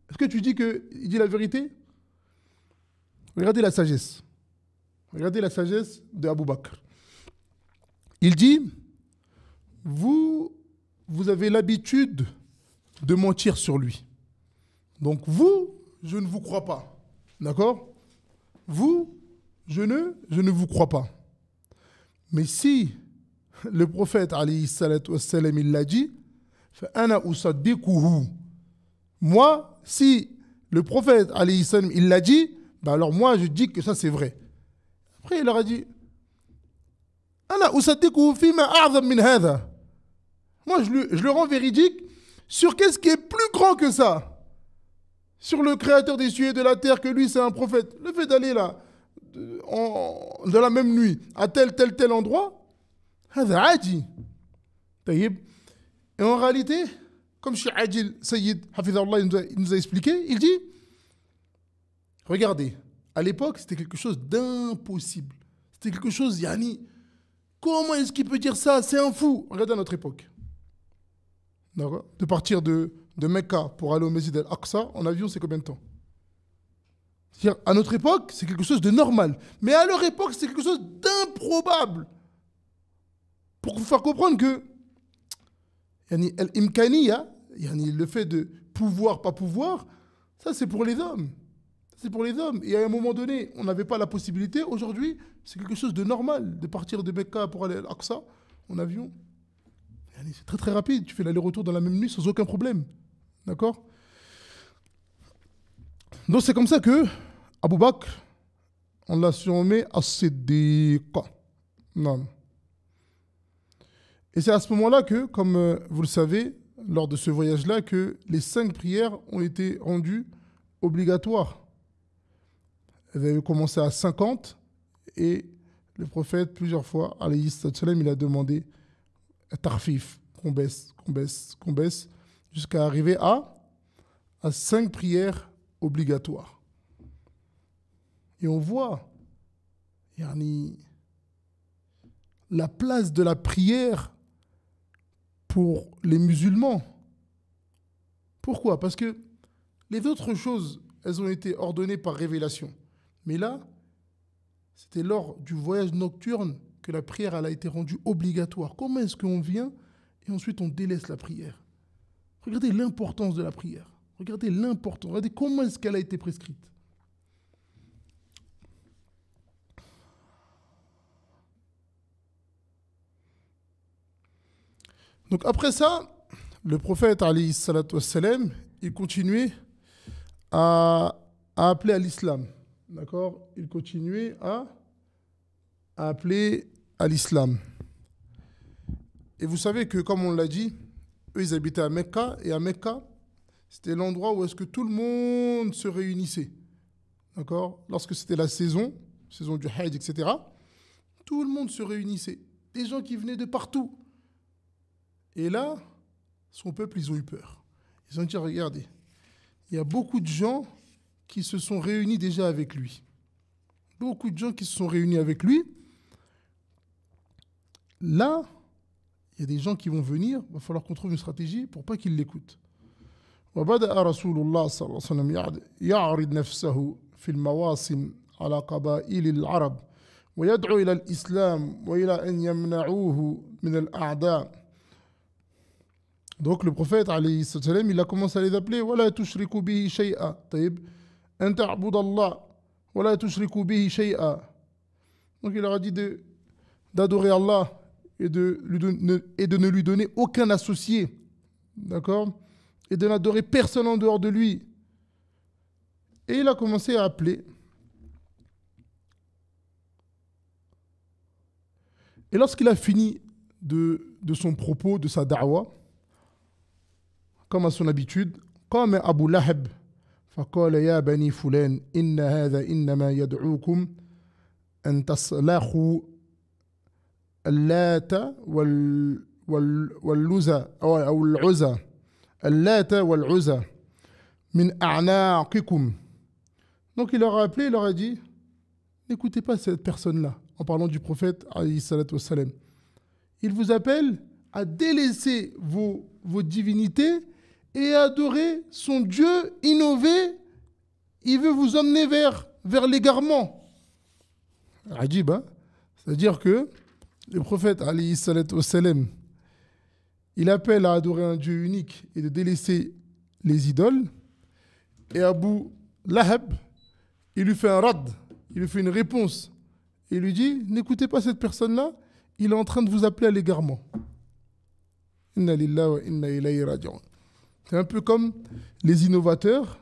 Est-ce que tu dis qu'il dit la vérité? Regardez la sagesse. Regardez la sagesse de Abu Bakr. Il dit vous avez l'habitude de mentir sur lui. Donc vous, je ne vous crois pas. D'accord? Vous, je ne vous crois pas. Mais si le prophète, alayhi salatu wassalam, il l'a dit, فَأَنَا أُصَدِّقُهُ. Moi, si le prophète, alayhi salam, il l'a dit, ben alors moi, je dis que ça, c'est vrai. Après, il leur a dit, أَنَا أُصَدِّقُهُ فِيمَا أَعْظَمْ مِنْ هَذَا. Moi, je le rends véridique sur qu'est-ce qui est plus grand que ça. Sur le créateur des cieux et de la terre, que lui, c'est un prophète. Le fait d'aller là, de la même nuit, à tel endroit, هذا عادي. طيب. Et en réalité, comme Cheikh Adil Sayyid Hafizahullah, il nous a expliqué, il dit, regardez, à l'époque, c'était quelque chose d'impossible. C'était quelque chose, yani, comment est-ce qu'il peut dire ça? C'est un fou. Regardez à notre époque. D'accord? De partir de Mecca pour aller au Mesjid al-Aqsa, en avion, c'est combien de temps? C'est-à-dire, à notre époque, c'est quelque chose de normal. Mais à leur époque, c'est quelque chose d'improbable. Pour vous faire comprendre que yani, le fait de pouvoir, pas pouvoir, ça c'est pour les hommes. C'est pour les hommes. Et à un moment donné, on n'avait pas la possibilité. Aujourd'hui, c'est quelque chose de normal de partir de Mecca pour aller à Al-Aqsa en avion. Yani, c'est très très rapide. Tu fais l'aller-retour dans la même nuit sans aucun problème. D'accord? Donc c'est comme ça que Abu Bakr, on l'a surnommé As-Siddiq. Non. Et c'est à ce moment-là que, comme vous le savez, lors de ce voyage-là, que les 5 prières ont été rendues obligatoires. Elles avaient commencé à 50 et le prophète, plusieurs fois, alayhi salam, il a demandé tarfif, qu'on baisse, jusqu'à arriver à 5 prières obligatoires. Et on voit, yani, la place de la prière pour les musulmans. Pourquoi? Parce que les autres choses, elles ont été ordonnées par révélation. Mais là, c'était lors du voyage nocturne que la prière elle a été rendue obligatoire. Comment est-ce qu'on vient et ensuite on délaisse la prière? Regardez l'importance de la prière. Regardez l'importance. Regardez comment est-ce qu'elle a été prescrite. Donc après ça, le prophète, alayhi salatu wassalam, il continuait à appeler à l'islam. D'accord? Il continuait à appeler à l'islam. Et vous savez que, comme on l'a dit, eux, ils habitaient à Mecca, et à Mecca, c'était l'endroit où est-ce que tout le monde se réunissait. D'accord? Lorsque c'était la saison du Hajj, etc., tout le monde se réunissait. Des gens qui venaient de partout. Et là, son peuple, ils ont eu peur. Ils ont dit, regardez, il y a beaucoup de gens qui se sont réunis déjà avec lui. Beaucoup de gens qui se sont réunis avec lui. Là, il y a des gens qui vont venir, il va falloir qu'on trouve une stratégie pour pas qu'ils l'écoutent. وبدأ رسول الله صلى الله عليه وسلم يعرض نفسه في المواسم على قبائل العرب ويدعو إلى الإسلام وإلى أن يمنعوه من الأعداء. Donc le prophète alayhi salam, il a commencé à les appeler ولا تشركوا به شيئا طيب أن تعبد الله ولا تشركوا به شيئا. Donc il leur a dit d'adorer Allah et de ne lui donner aucun associé, d'accord, et de n'adorer personne en dehors de lui. Et il a commencé à appeler. Et lorsqu'il a fini de son propos, de sa da'wa, comme à son habitude, قام أبو لهب فقال يا بني فلان إن هذا إنما يدعوكم أن تصلحوا اللات والعزى أو العزى اللات والعزى من أعناقكم. Donc il leur a appelé, il leur a dit, n'écoutez pas cette personne-là, en parlant du prophète alayhi salatu wassalam. Il vous appelle à délaisser vos divinités et à adorer son Dieu innové. Il veut vous emmener vers l'égarement. Ajib, hein? C'est-à-dire que le prophète, alayhi salatu wassalam, il appelle à adorer un Dieu unique et de délaisser les idoles. Et Abu Lahab, il lui fait un rad, il lui fait une réponse. Et il lui dit, n'écoutez pas cette personne-là, il est en train de vous appeler à l'égarement. Inna lillahi wa inna ilayhi raji'un. C'est un peu comme les innovateurs.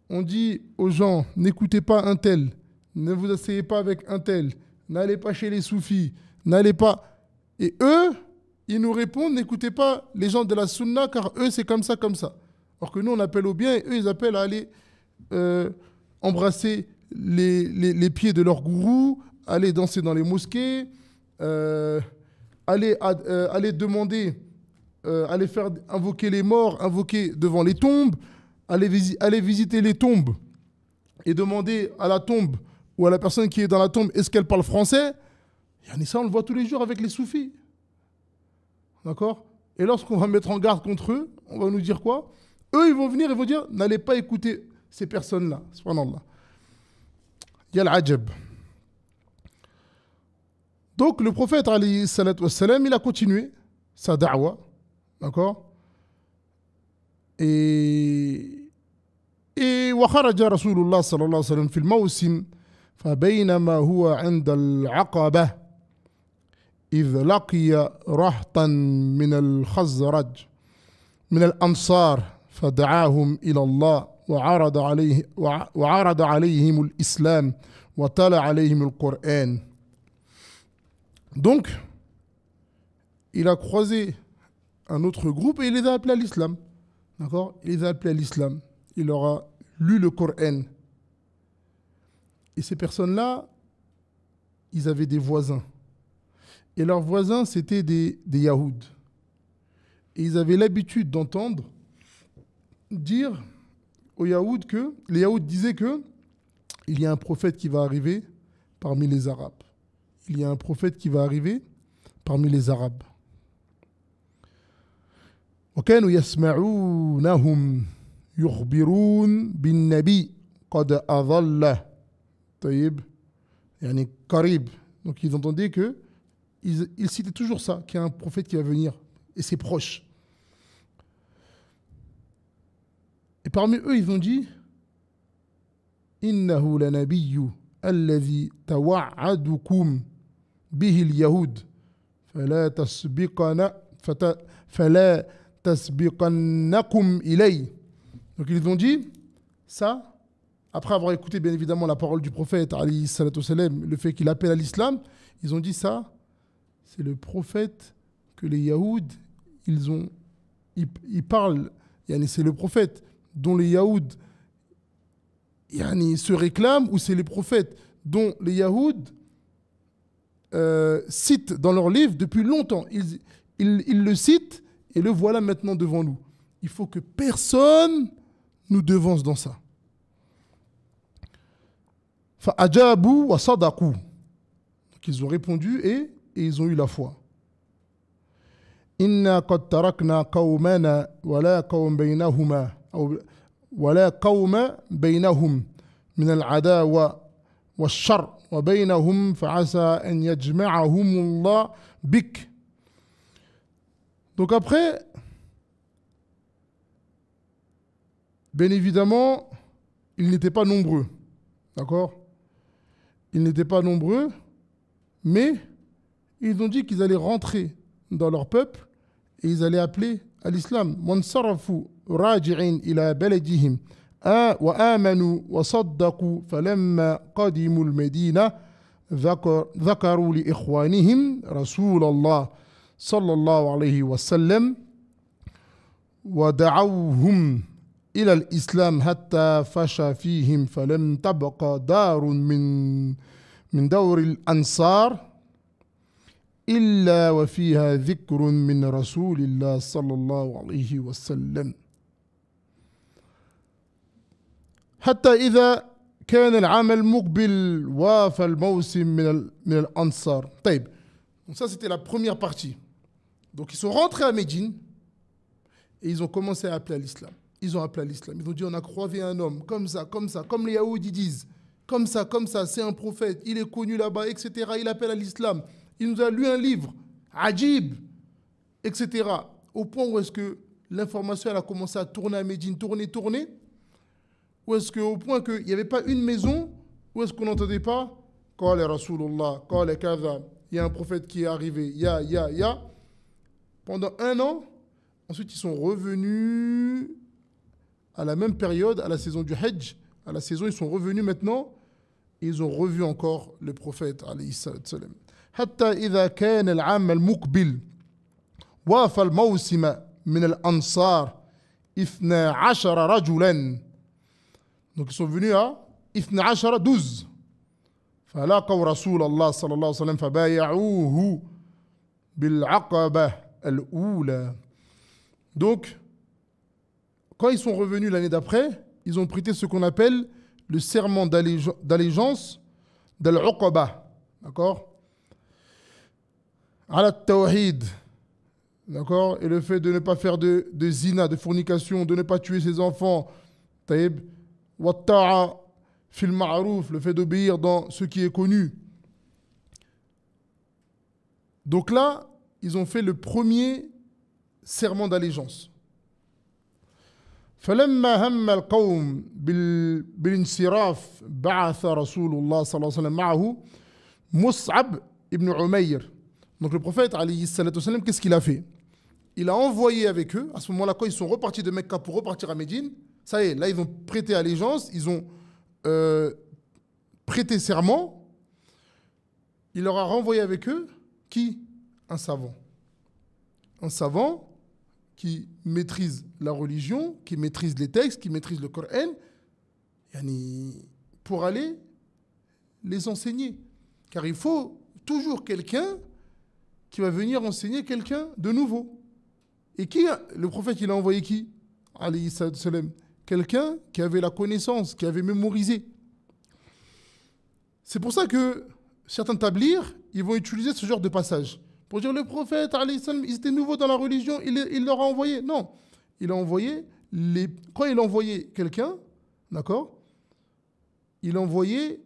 On dit aux gens, n'écoutez pas un tel, ne vous asseyez pas avec un tel, n'allez pas chez les soufis, n'allez pas... Et eux, ils nous répondent, n'écoutez pas les gens de la sunna, car eux, c'est comme ça, comme ça. Alors que nous, on appelle au bien, et eux, ils appellent à aller embrasser les pieds de leur gourou, aller danser dans les mosquées, aller demander, aller faire invoquer les morts, invoquer devant les tombes, aller visiter les tombes et demander à la tombe ou à la personne qui est dans la tombe, est-ce qu'elle parle français? Et ça, on le voit tous les jours avec les soufis. D'accord? Et lorsqu'on va mettre en garde contre eux, on va nous dire quoi? Eux, ils vont venir et vont dire, n'allez pas écouter ces personnes-là. Subhanallah. Il y a l'ajab. Donc, le prophète, alayhi salatu wassalam, il a continué sa da'wa. D'accord? Et وخرج رسول الله صلى الله عليه وسلم في الموسم فبينما هو عند العقبة إذ لقي رهطا من الخزرج من الأنصار فدعاهم إلى الله وعرض عليهم الإسلام وتلا عليهم القرآن. Donc, il a croisé un autre groupe et il les a appelés à l'islam. D'accord? Il les a appelés à l'islam. Il leur a lu le Coran. Et ces personnes-là, ils avaient des voisins. Et leurs voisins, c'était des Yaouds. Et ils avaient l'habitude d'entendre dire aux Yaouds que, les Yaouds disaient que il y a un prophète qui va arriver parmi les Arabes. il y a un prophète qui va arriver parmi les Arabes. وكانوا يسمعونهم يخبرون بالنبي قد أضله طيب يعني قريب. Donc ils entendaient que ils citaient toujours ça, qu'il y a un prophète qui va venir et c'est proche. Et parmi eux ils ont dit إنه لنبي الذي توعدكم به اليهود فلا تسبقنكم إليه. Donc ils ont dit ça, après avoir écouté bien évidemment la parole du prophète, alayhi salatu wassalam, le fait qu'il appelle à l'islam, ils ont dit ça, c'est le prophète que les Yaouds, ils parlent, c'est le prophète dont les Yaouds se réclament, ou c'est les prophètes dont les Yaouds citent dans leurs livres depuis longtemps. Ils le citent et le voilà maintenant devant nous. Il faut que personne nous devance dans ça. فَأَجَابُوا وَصَدَقُوا. Donc ils ont répondu et ils ont eu la foi. إِنَّا قَدْ تَرَكْنَا قَوْمَنَا وَلَا قَوْمَ بَيْنَهُمَا وَلَا قَوْمَ بَيْنَهُمْ مِنَ الْعَدَاوَةِ وَالشَّرِّ وَبَيْنَهُمْ فَعَسَى أَنْ يَجْمَعَهُمُ اللَّهُ بِكَ. Donc après, bien évidemment, ils n'étaient pas nombreux. D'accord ? Ils n'étaient pas nombreux, mais ils ont dit qu'ils allaient rentrer dans leur peuple et ils allaient appeler à l'islam. وَانْصَرَفُوا رَاجِعِينَ إِلَى بَلَدِهِمْ وَآمَنُوا وَصَدَّقُوا فَلَمَّا قَدِمُوا الْمَدِينَةَ ذكروا لإخوانهم رسول الله صلى الله عليه وسلم ودعوهم إلى الإسلام حتى فشى فيهم فلم تبق دار من دور الأنصار إلا وفيها ذكر من رسول الله صلى الله عليه وسلم حتى إذا كان العام المقبل وافى الموسم من الأنصار. طيب. Donc ça c'était la première partie. Donc ils sont rentrés à Médine et ils ont commencé à appeler à l'islam. Ils ont appelé à l'islam. Ils ont dit on a croisé un homme comme ça, comme les Yaouds disent, comme ça, c'est un prophète, il est connu là-bas, etc. Il appelle à l'islam. Il nous a lu un livre, Ajib, etc. Au point où est-ce que l'information elle a commencé à tourner à Médine, tourner, ou est-ce qu'au point qu'il n'y avait pas une maison, où est-ce qu'on n'entendait pas Qala Rasulullah, Qala Kaza, il y a un prophète qui est arrivé, ya. Pendant 1 an, ensuite ils sont revenus à la même période, à la saison du Hajj, à la saison, ils sont revenus maintenant, et ils ont revu encore le prophète, alayhi salam. حتى إذا كان العام المقبل وافى الموسم من الأنصار 12 رجلا. Donc ils sont venus à 12 فلاقوا رسول الله صلى الله عليه وسلم فبايعوه بالعقبة الأولى. Donc quand ils sont revenus l'année d'après, ils ont prêté ce qu'on appelle le serment d'allégeance d'Al-Uqaba. D'accord ? Ala tawhid, d'accord, et le fait de ne pas faire de zina, de fornication, de ne pas tuer ses enfants, taïb, wa ta'a fil ma'rouf, le fait d'obéir dans ce qui est connu. Donc là, ils ont fait le premier serment d'allégeance. فلما هم القوم بالانصراف بعث رسول الله صلى الله عليه وسلم معه مصعب ابن عمير. Donc le prophète, alayhi salatu wassalam, qu'est-ce qu'il a fait? Il a envoyé avec eux, à ce moment-là, quand ils sont repartis de Mecca pour repartir à Médine, ça y est, là ils ont prêté allégeance, ils ont prêté serment, il leur a renvoyé avec eux, qui? Un savant. Un savant qui maîtrise la religion, qui maîtrise les textes, qui maîtrise le Coran, pour aller les enseigner. Car il faut toujours quelqu'un qui va venir enseigner quelqu'un de nouveau. Et qui, le prophète, il a envoyé qui? Alayhi salam. Quelqu'un qui avait la connaissance, qui avait mémorisé. C'est pour ça que certains tablirs, ils vont utiliser ce genre de passage pour dire le prophète, alayhi salam, ils étaient nouveaux dans la religion, il leur a envoyé. Non, il a envoyé quand il a envoyé quelqu'un, d'accord, il a envoyé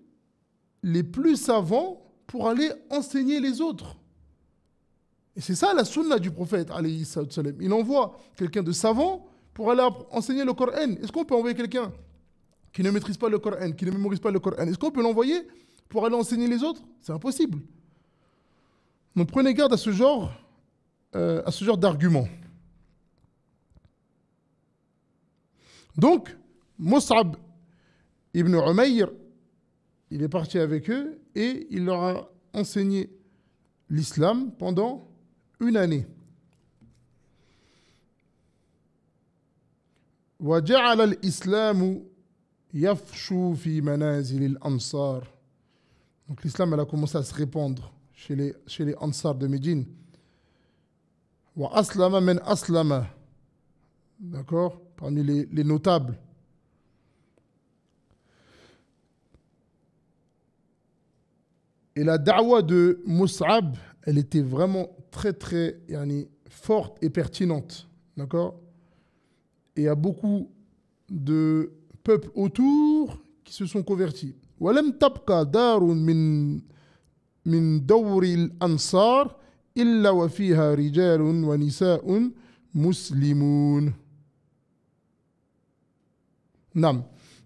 les plus savants pour aller enseigner les autres. Et c'est ça la sunna du prophète, alayhi salam. Il envoie quelqu'un de savant pour aller enseigner le Coran. Est-ce qu'on peut envoyer quelqu'un qui ne maîtrise pas le Coran, qui ne mémorise pas le Coran? Est-ce qu'on peut l'envoyer pour aller enseigner les autres? C'est impossible. Donc prenez garde à ce genre d'argument. Donc, Mus'ab ibn Umayr, il est parti avec eux et il leur a enseigné l'islam pendant une année. وجعل الإسلام يفشو في منازل الأنصار. Donc l'islam elle a commencé à se répandre chez les Ansar de Médine. وأسلم من أسلم. D'accord? Parmi les notables. Et la da'wa de Mus'ab, elle était vraiment très très forte et pertinente. D'accord? Et il y a beaucoup de peuples autour qui se sont convertis. وَلَمْ تَبْقَى دَارٌ مِنْ دَوْرِ الْأَنصَارِ إِلَّا وَفِيهَا رِجَالٌ وَنِسَاءٌ مُسْلِمُونَ. Nam.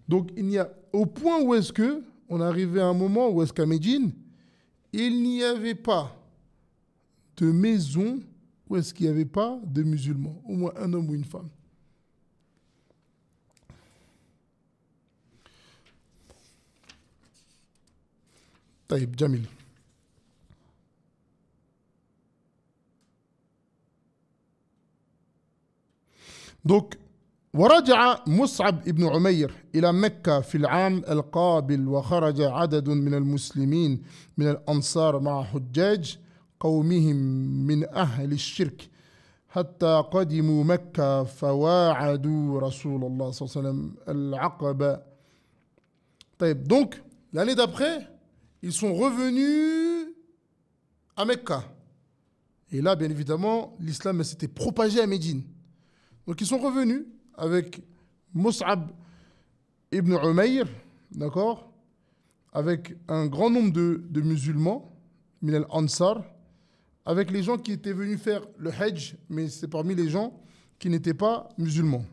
Donc il y a au point où est-ce que on est arrivé à un moment où est-ce qu'à Médine, il n'y avait pas de maison où est-ce qu'il n'y avait pas de musulmans, au moins un homme ou une femme. Taïb, Jamil. Donc, ورجع مصعب بن عمير إلى مكة في العام القابل وخرج عدد من المسلمين من الأنصار مع حجاج قومهم من أهل الشرك حتى قدموا مكة فواعدوا رسول الله صلى الله عليه وسلم العقبة. طيب, donc, l'année d'après, ils sont revenus à Mecca. Et là, bien évidemment, l'islam s'était propagé à Médine. Donc, ils sont revenus avec Mus'ab ibn Umayr, d'accord, avec un grand nombre de musulmans, min al-Ansar, avec les gens qui étaient venus faire le Hajj, mais c'est parmi les gens qui n'étaient pas musulmans.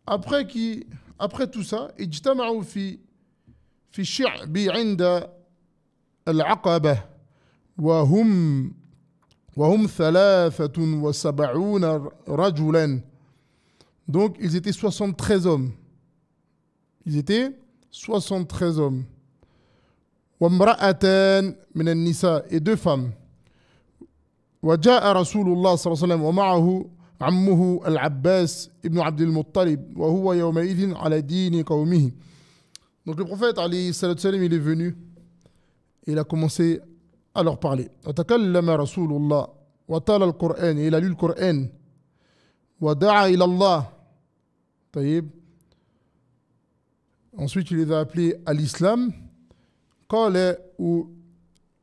Après tout ça, ijtama'u fi shi'bi 'inda al-'aqaba wa hum 73 rajulan. Donc, ils étaient 73 hommes. Ils étaient 73 hommes. وامرأتان من النساء et deux femmes. وجاء رسول الله صلى الله عليه وسلم ومعه عمه العباس ابن عبد المطلب وهو يومئذ على دين قومه. Donc le prophète alayhi salam, il est venu et il a commencé à leur parler. وتكلم رسول الله وتلا القرآن, il a lu le Coran. ودعا إلى الله. طيب. Ensuite, il les a appelés à l'islam. قال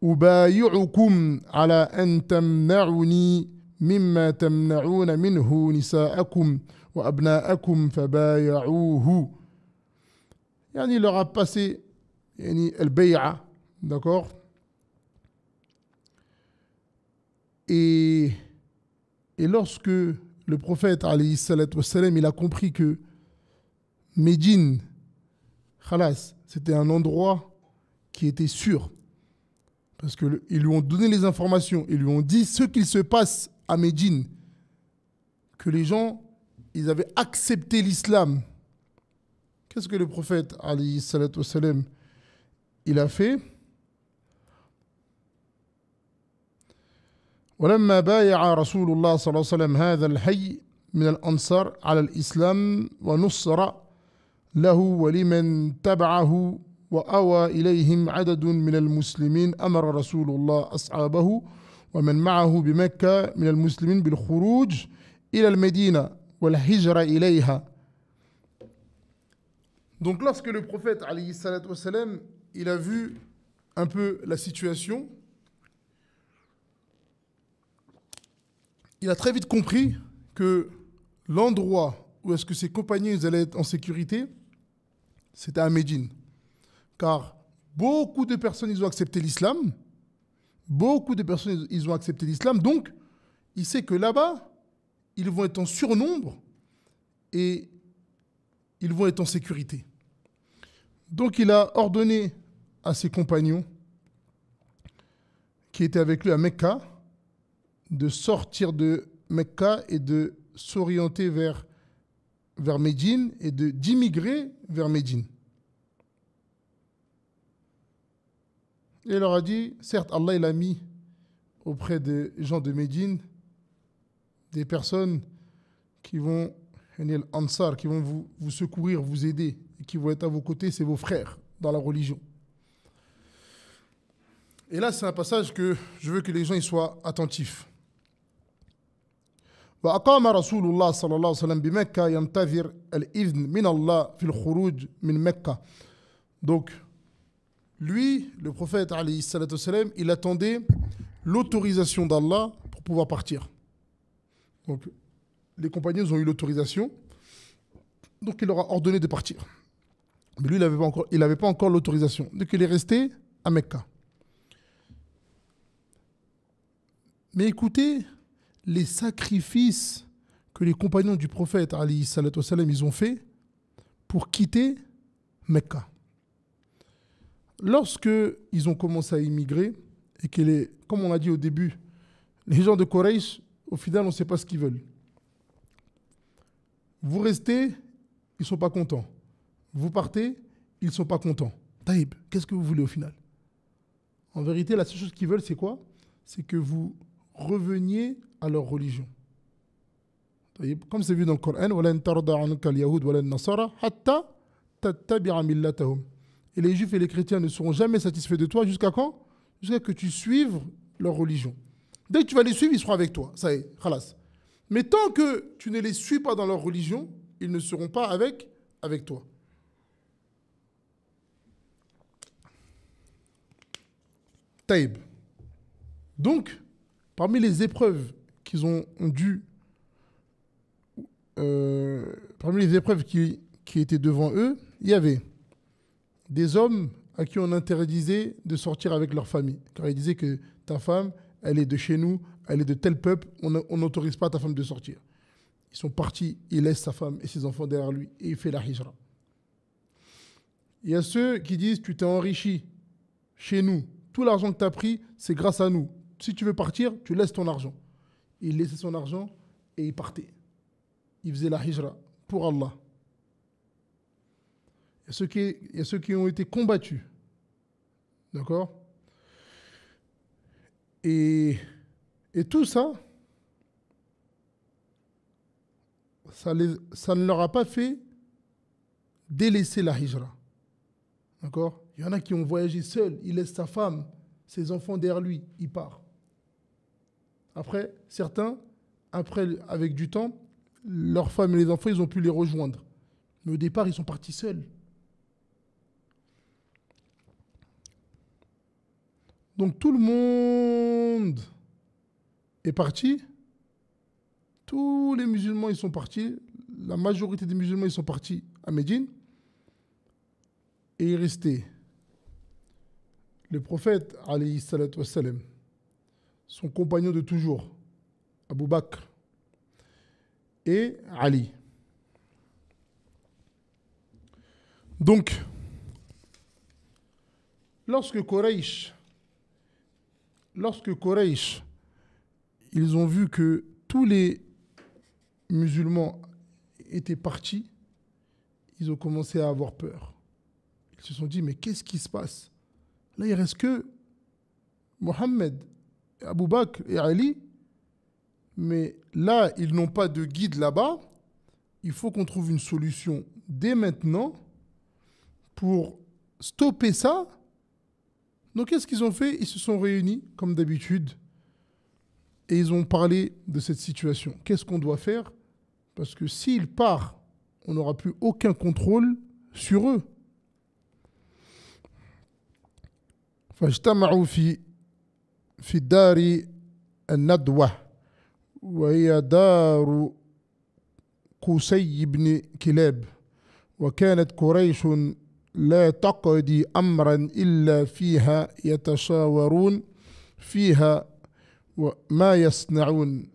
أبايعكم على أن تمنعوني مما تمنعون منه نساءكم وأبناءكم فبايعوه. يعني il leur a passé al-bay'a, d'accord. Et lorsque le prophète alayhi salatu wassalam, il a compris que Médine, khalas, c'était un endroit qui était sûr. Parce qu'ils lui ont donné les informations, ils lui ont dit ce qu'il se passe à Médine, que les gens, ils avaient accepté l'islam. Qu'est-ce que le prophète, alayhi salatu wassalam, il a fait? ولما بايع رسول الله صلى الله عليه وسلم هذا الحي من الأنصار على الإسلام ونصر له ولمن تبعه وأوى إليهم عدد من المسلمين أمر رسول الله أصحابه ومن معه بمكة من المسلمين بالخروج إلى المدينة والهجرة إليها. Donc lorsque le prophète alayhi salatu wassalam, il a vu un peu la situation, il a très vite compris que l'endroit où est-ce que ses compagnons allaient être en sécurité, c'était à Médine. Car beaucoup de personnes, ils ont accepté l'islam. Beaucoup de personnes, ils ont accepté l'islam. Donc, il sait que là-bas, ils vont être en surnombre et ils vont être en sécurité. Donc, il a ordonné à ses compagnons qui étaient avec lui à Mecca de sortir de Mecca et de s'orienter vers Médine et d'immigrer vers Médine. Et il leur a dit, certes, Allah il a mis auprès des gens de Médine des personnes qui vont, Ansar, qui vont vous secourir, vous aider, et qui vont être à vos côtés, c'est vos frères dans la religion. Et là, c'est un passage que je veux que les gens y soient attentifs. وأقام رسول الله صلى الله عليه وسلم بمكة ينتظر الإذن من الله في الخروج من مكة. Donc, lui, le prophète alayhi salatu wassalam, il attendait l'autorisation d'Allah pour pouvoir partir. Donc, les compagnons ont eu l'autorisation, donc il leur a ordonné de partir. Mais lui, il n'avait pas encore l'autorisation. Donc, il est resté à Mecca. Mais écoutez les sacrifices que les compagnons du prophète alayhi salatu wassalam, ils ont fait pour quitter Mecca. Lorsque ils ont commencé à immigrer et que comme on l'a dit au début, les gens de Quraysh, au final, on ne sait pas ce qu'ils veulent. Vous restez, ils ne sont pas contents. Vous partez, ils ne sont pas contents. Taïb, qu'est-ce que vous voulez au final? En vérité, la seule chose qu'ils veulent, c'est quoi? C'est que vous reveniez à leur religion. Comme c'est vu dans le Coran, et les juifs et les chrétiens ne seront jamais satisfaits de toi jusqu'à quand? Jusqu'à que tu suives leur religion. Dès que tu vas les suivre, ils seront avec toi. Ça y est, khalas. Mais tant que tu ne les suis pas dans leur religion, ils ne seront pas avec toi. Taïb. Donc, parmi les épreuves qu'ils ont dû, parmi les épreuves qui étaient devant eux, il y avait des hommes à qui on interdisait de sortir avec leur famille. Car ils disaient que ta femme, elle est de chez nous, elle est de tel peuple, on n'autorise pas ta femme de sortir. Ils sont partis, il laisse sa femme et ses enfants derrière lui et il fait la hijra. Il y a ceux qui disent, tu t'es enrichi chez nous, tout l'argent que tu as pris, c'est grâce à nous. Si tu veux partir, tu laisses ton argent. Il laissait son argent et il partait. Il faisait la hijra pour Allah. Il y a ceux qui ont été combattus. D'accord? Et tout ça, ça ne leur a pas fait délaisser la hijra. D'accord? Il y en a qui ont voyagé seuls. Il laisse sa femme, ses enfants derrière lui. Il part. Après, certains, avec du temps, leurs femmes et les enfants, ils ont pu les rejoindre. Mais au départ, ils sont partis seuls. Donc tout le monde est parti. Tous les musulmans, ils sont partis. La majorité des musulmans, ils sont partis à Médine. Et il restait le prophète, alayhi salatu wassalam, son compagnon de toujours, Abu Bakr, et Ali. Donc, lorsque Quraysh, ils ont vu que tous les musulmans étaient partis, ils ont commencé à avoir peur. Ils se sont dit, mais qu'est-ce qui se passe? Là, il ne reste que Mohammed, Abu Bakr et Ali. Mais là, ils n'ont pas de guide là-bas. Il faut qu'on trouve une solution dès maintenant pour stopper ça. Donc, qu'est-ce qu'ils ont fait? Ils se sont réunis, comme d'habitude, et ils ont parlé de cette situation. Qu'est-ce qu'on doit faire? Parce que s'ils partent, on n'aura plus aucun contrôle sur eux. فاجتمعوا في الدار الندوة وهي دار قصي بن كلاب وكانت قريش لا تقضي أمرا إلا فيها يتشاورون فيها وما يصنعون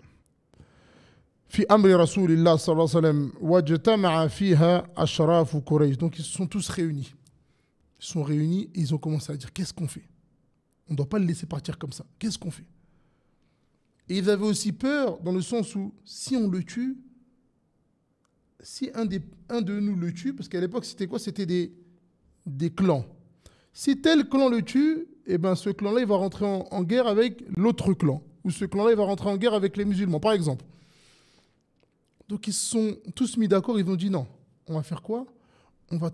في أمر رسول الله صلى الله عليه وسلم واجتمع فيها أشراف قريش. Donc ils se sont tous réunis. Ils sont réunis et ils ont commencé à dire qu'est-ce qu'on fait? On ne doit pas le laisser partir comme ça. Qu'est-ce qu'on fait? Et ils avaient aussi peur dans le sens où si on le tue, si un de nous le tue, parce qu'à l'époque c'était quoi? C'était des clans. Si tel clan le tue, eh ben ce clan-là il va rentrer en guerre avec l'autre clan. Ou ce clan-là il va rentrer en guerre avec les musulmans, par exemple. Donc ils se sont tous mis d'accord, ils ont dit non, on va faire quoi? On va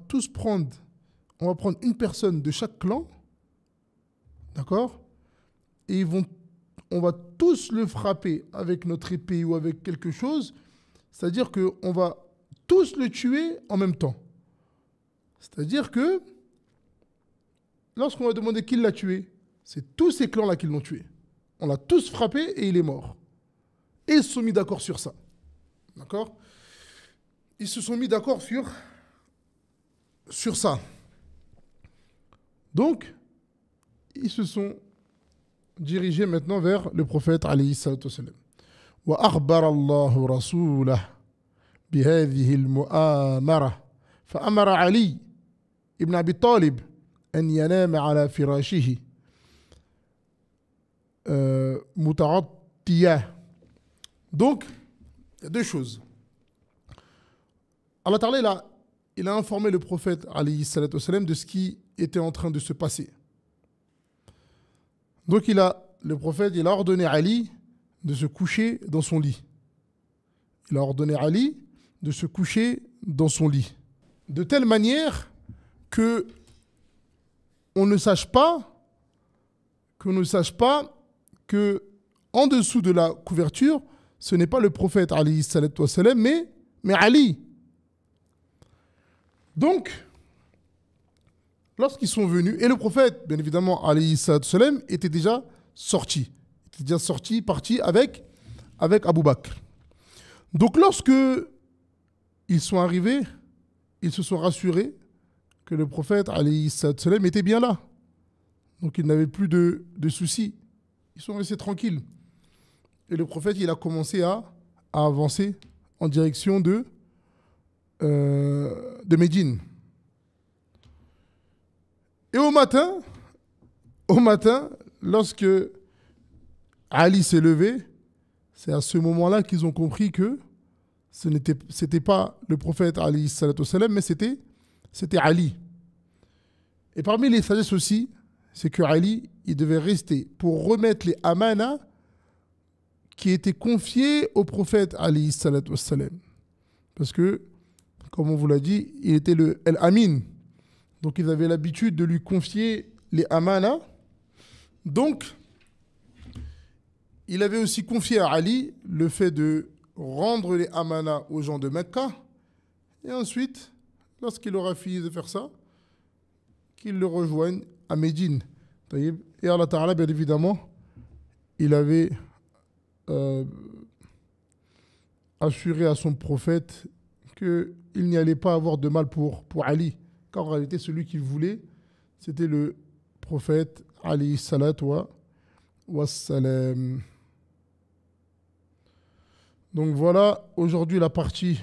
prendre une personne de chaque clan, d'accord? Et on va tous le frapper avec notre épée ou avec quelque chose, c'est-à-dire qu'on va tous le tuer en même temps. C'est-à-dire que lorsqu'on va demander qui l'a tué, c'est tous ces clans-là qui l'ont tué. On l'a tous frappé et il est mort. Et ils se sont mis d'accord sur ça. D'accord? Ils se sont mis d'accord sur ça. Donc, ils se sont dirigés maintenant vers le prophète alayhi salatu wassalam. Wa akhbar Allahu rasulahu bihadhihi al-mu'amara fa amara Ali ibn Abi Talib an yanama ala firashihi mutarattiya. Donc, il y a deux choses. Allah Ta'ala, il a informé le prophète alayhi salatu wassalam de ce qui était en train de se passer. Donc le prophète il a ordonné à Ali de se coucher dans son lit. Il a ordonné à Ali de se coucher dans son lit. De telle manière que on ne sache pas que en dessous de la couverture, ce n'est pas le prophète alayhi salatu wassalam, mais Ali. Donc, lorsqu'ils sont venus, et le prophète, bien évidemment, alayhi salatu wassalam, était déjà sorti. Parti avec Abu Bakr. Donc, lorsque ils sont arrivés, ils se sont rassurés que le prophète, alayhi salatu wassalam, était bien là. Donc, ils n'avaient plus de soucis. Ils sont restés tranquilles. Et le prophète, il a commencé à avancer en direction de Médine. Et au matin, lorsque Ali s'est levé, c'est à ce moment-là qu'ils ont compris que c'était pas le prophète alayhi salatu wassalam, mais c'était Ali. Et parmi les sagesses aussi, c'est que Ali, il devait rester pour remettre les amanas qui étaient confiés au prophète alayhi salatu wassalam. Parce que, comme on vous l'a dit, il était le El-Amin. Donc ils avaient l'habitude de lui confier les amanas. Donc, il avait aussi confié à Ali le fait de rendre les amanas aux gens de Mecca. Et ensuite, lorsqu'il aura fini de faire ça, qu'il le rejoigne à Médine. Et Allah Ta'ala, bien évidemment, il avait assuré à son prophète qu'il n'y allait pas avoir de mal pour Ali. Car en réalité, celui qu'il voulait, c'était le prophète alayhi salatu wassalam. Donc voilà, aujourd'hui la partie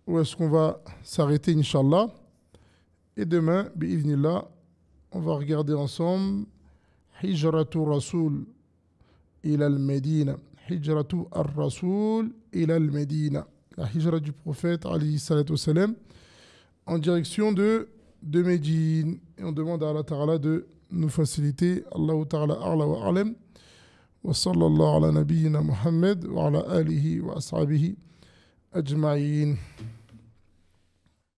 où est-ce qu'on va s'arrêter, Inch'Allah. Et demain, bi'idhnillah, on va regarder ensemble Hijratu Rasul ila al-Medina. Hijratu ar-Rasul ila al-Medina. La hijra du prophète alayhi salatu wassalam en direction de Médine. Et on demande à Allah Ta'ala de nous faciliter. Allahu Ta'ala a'la wa a'lam. Wa sallallahu ala nabiyyina Muhammad wa ala alihi wa ashabihi ajma'in.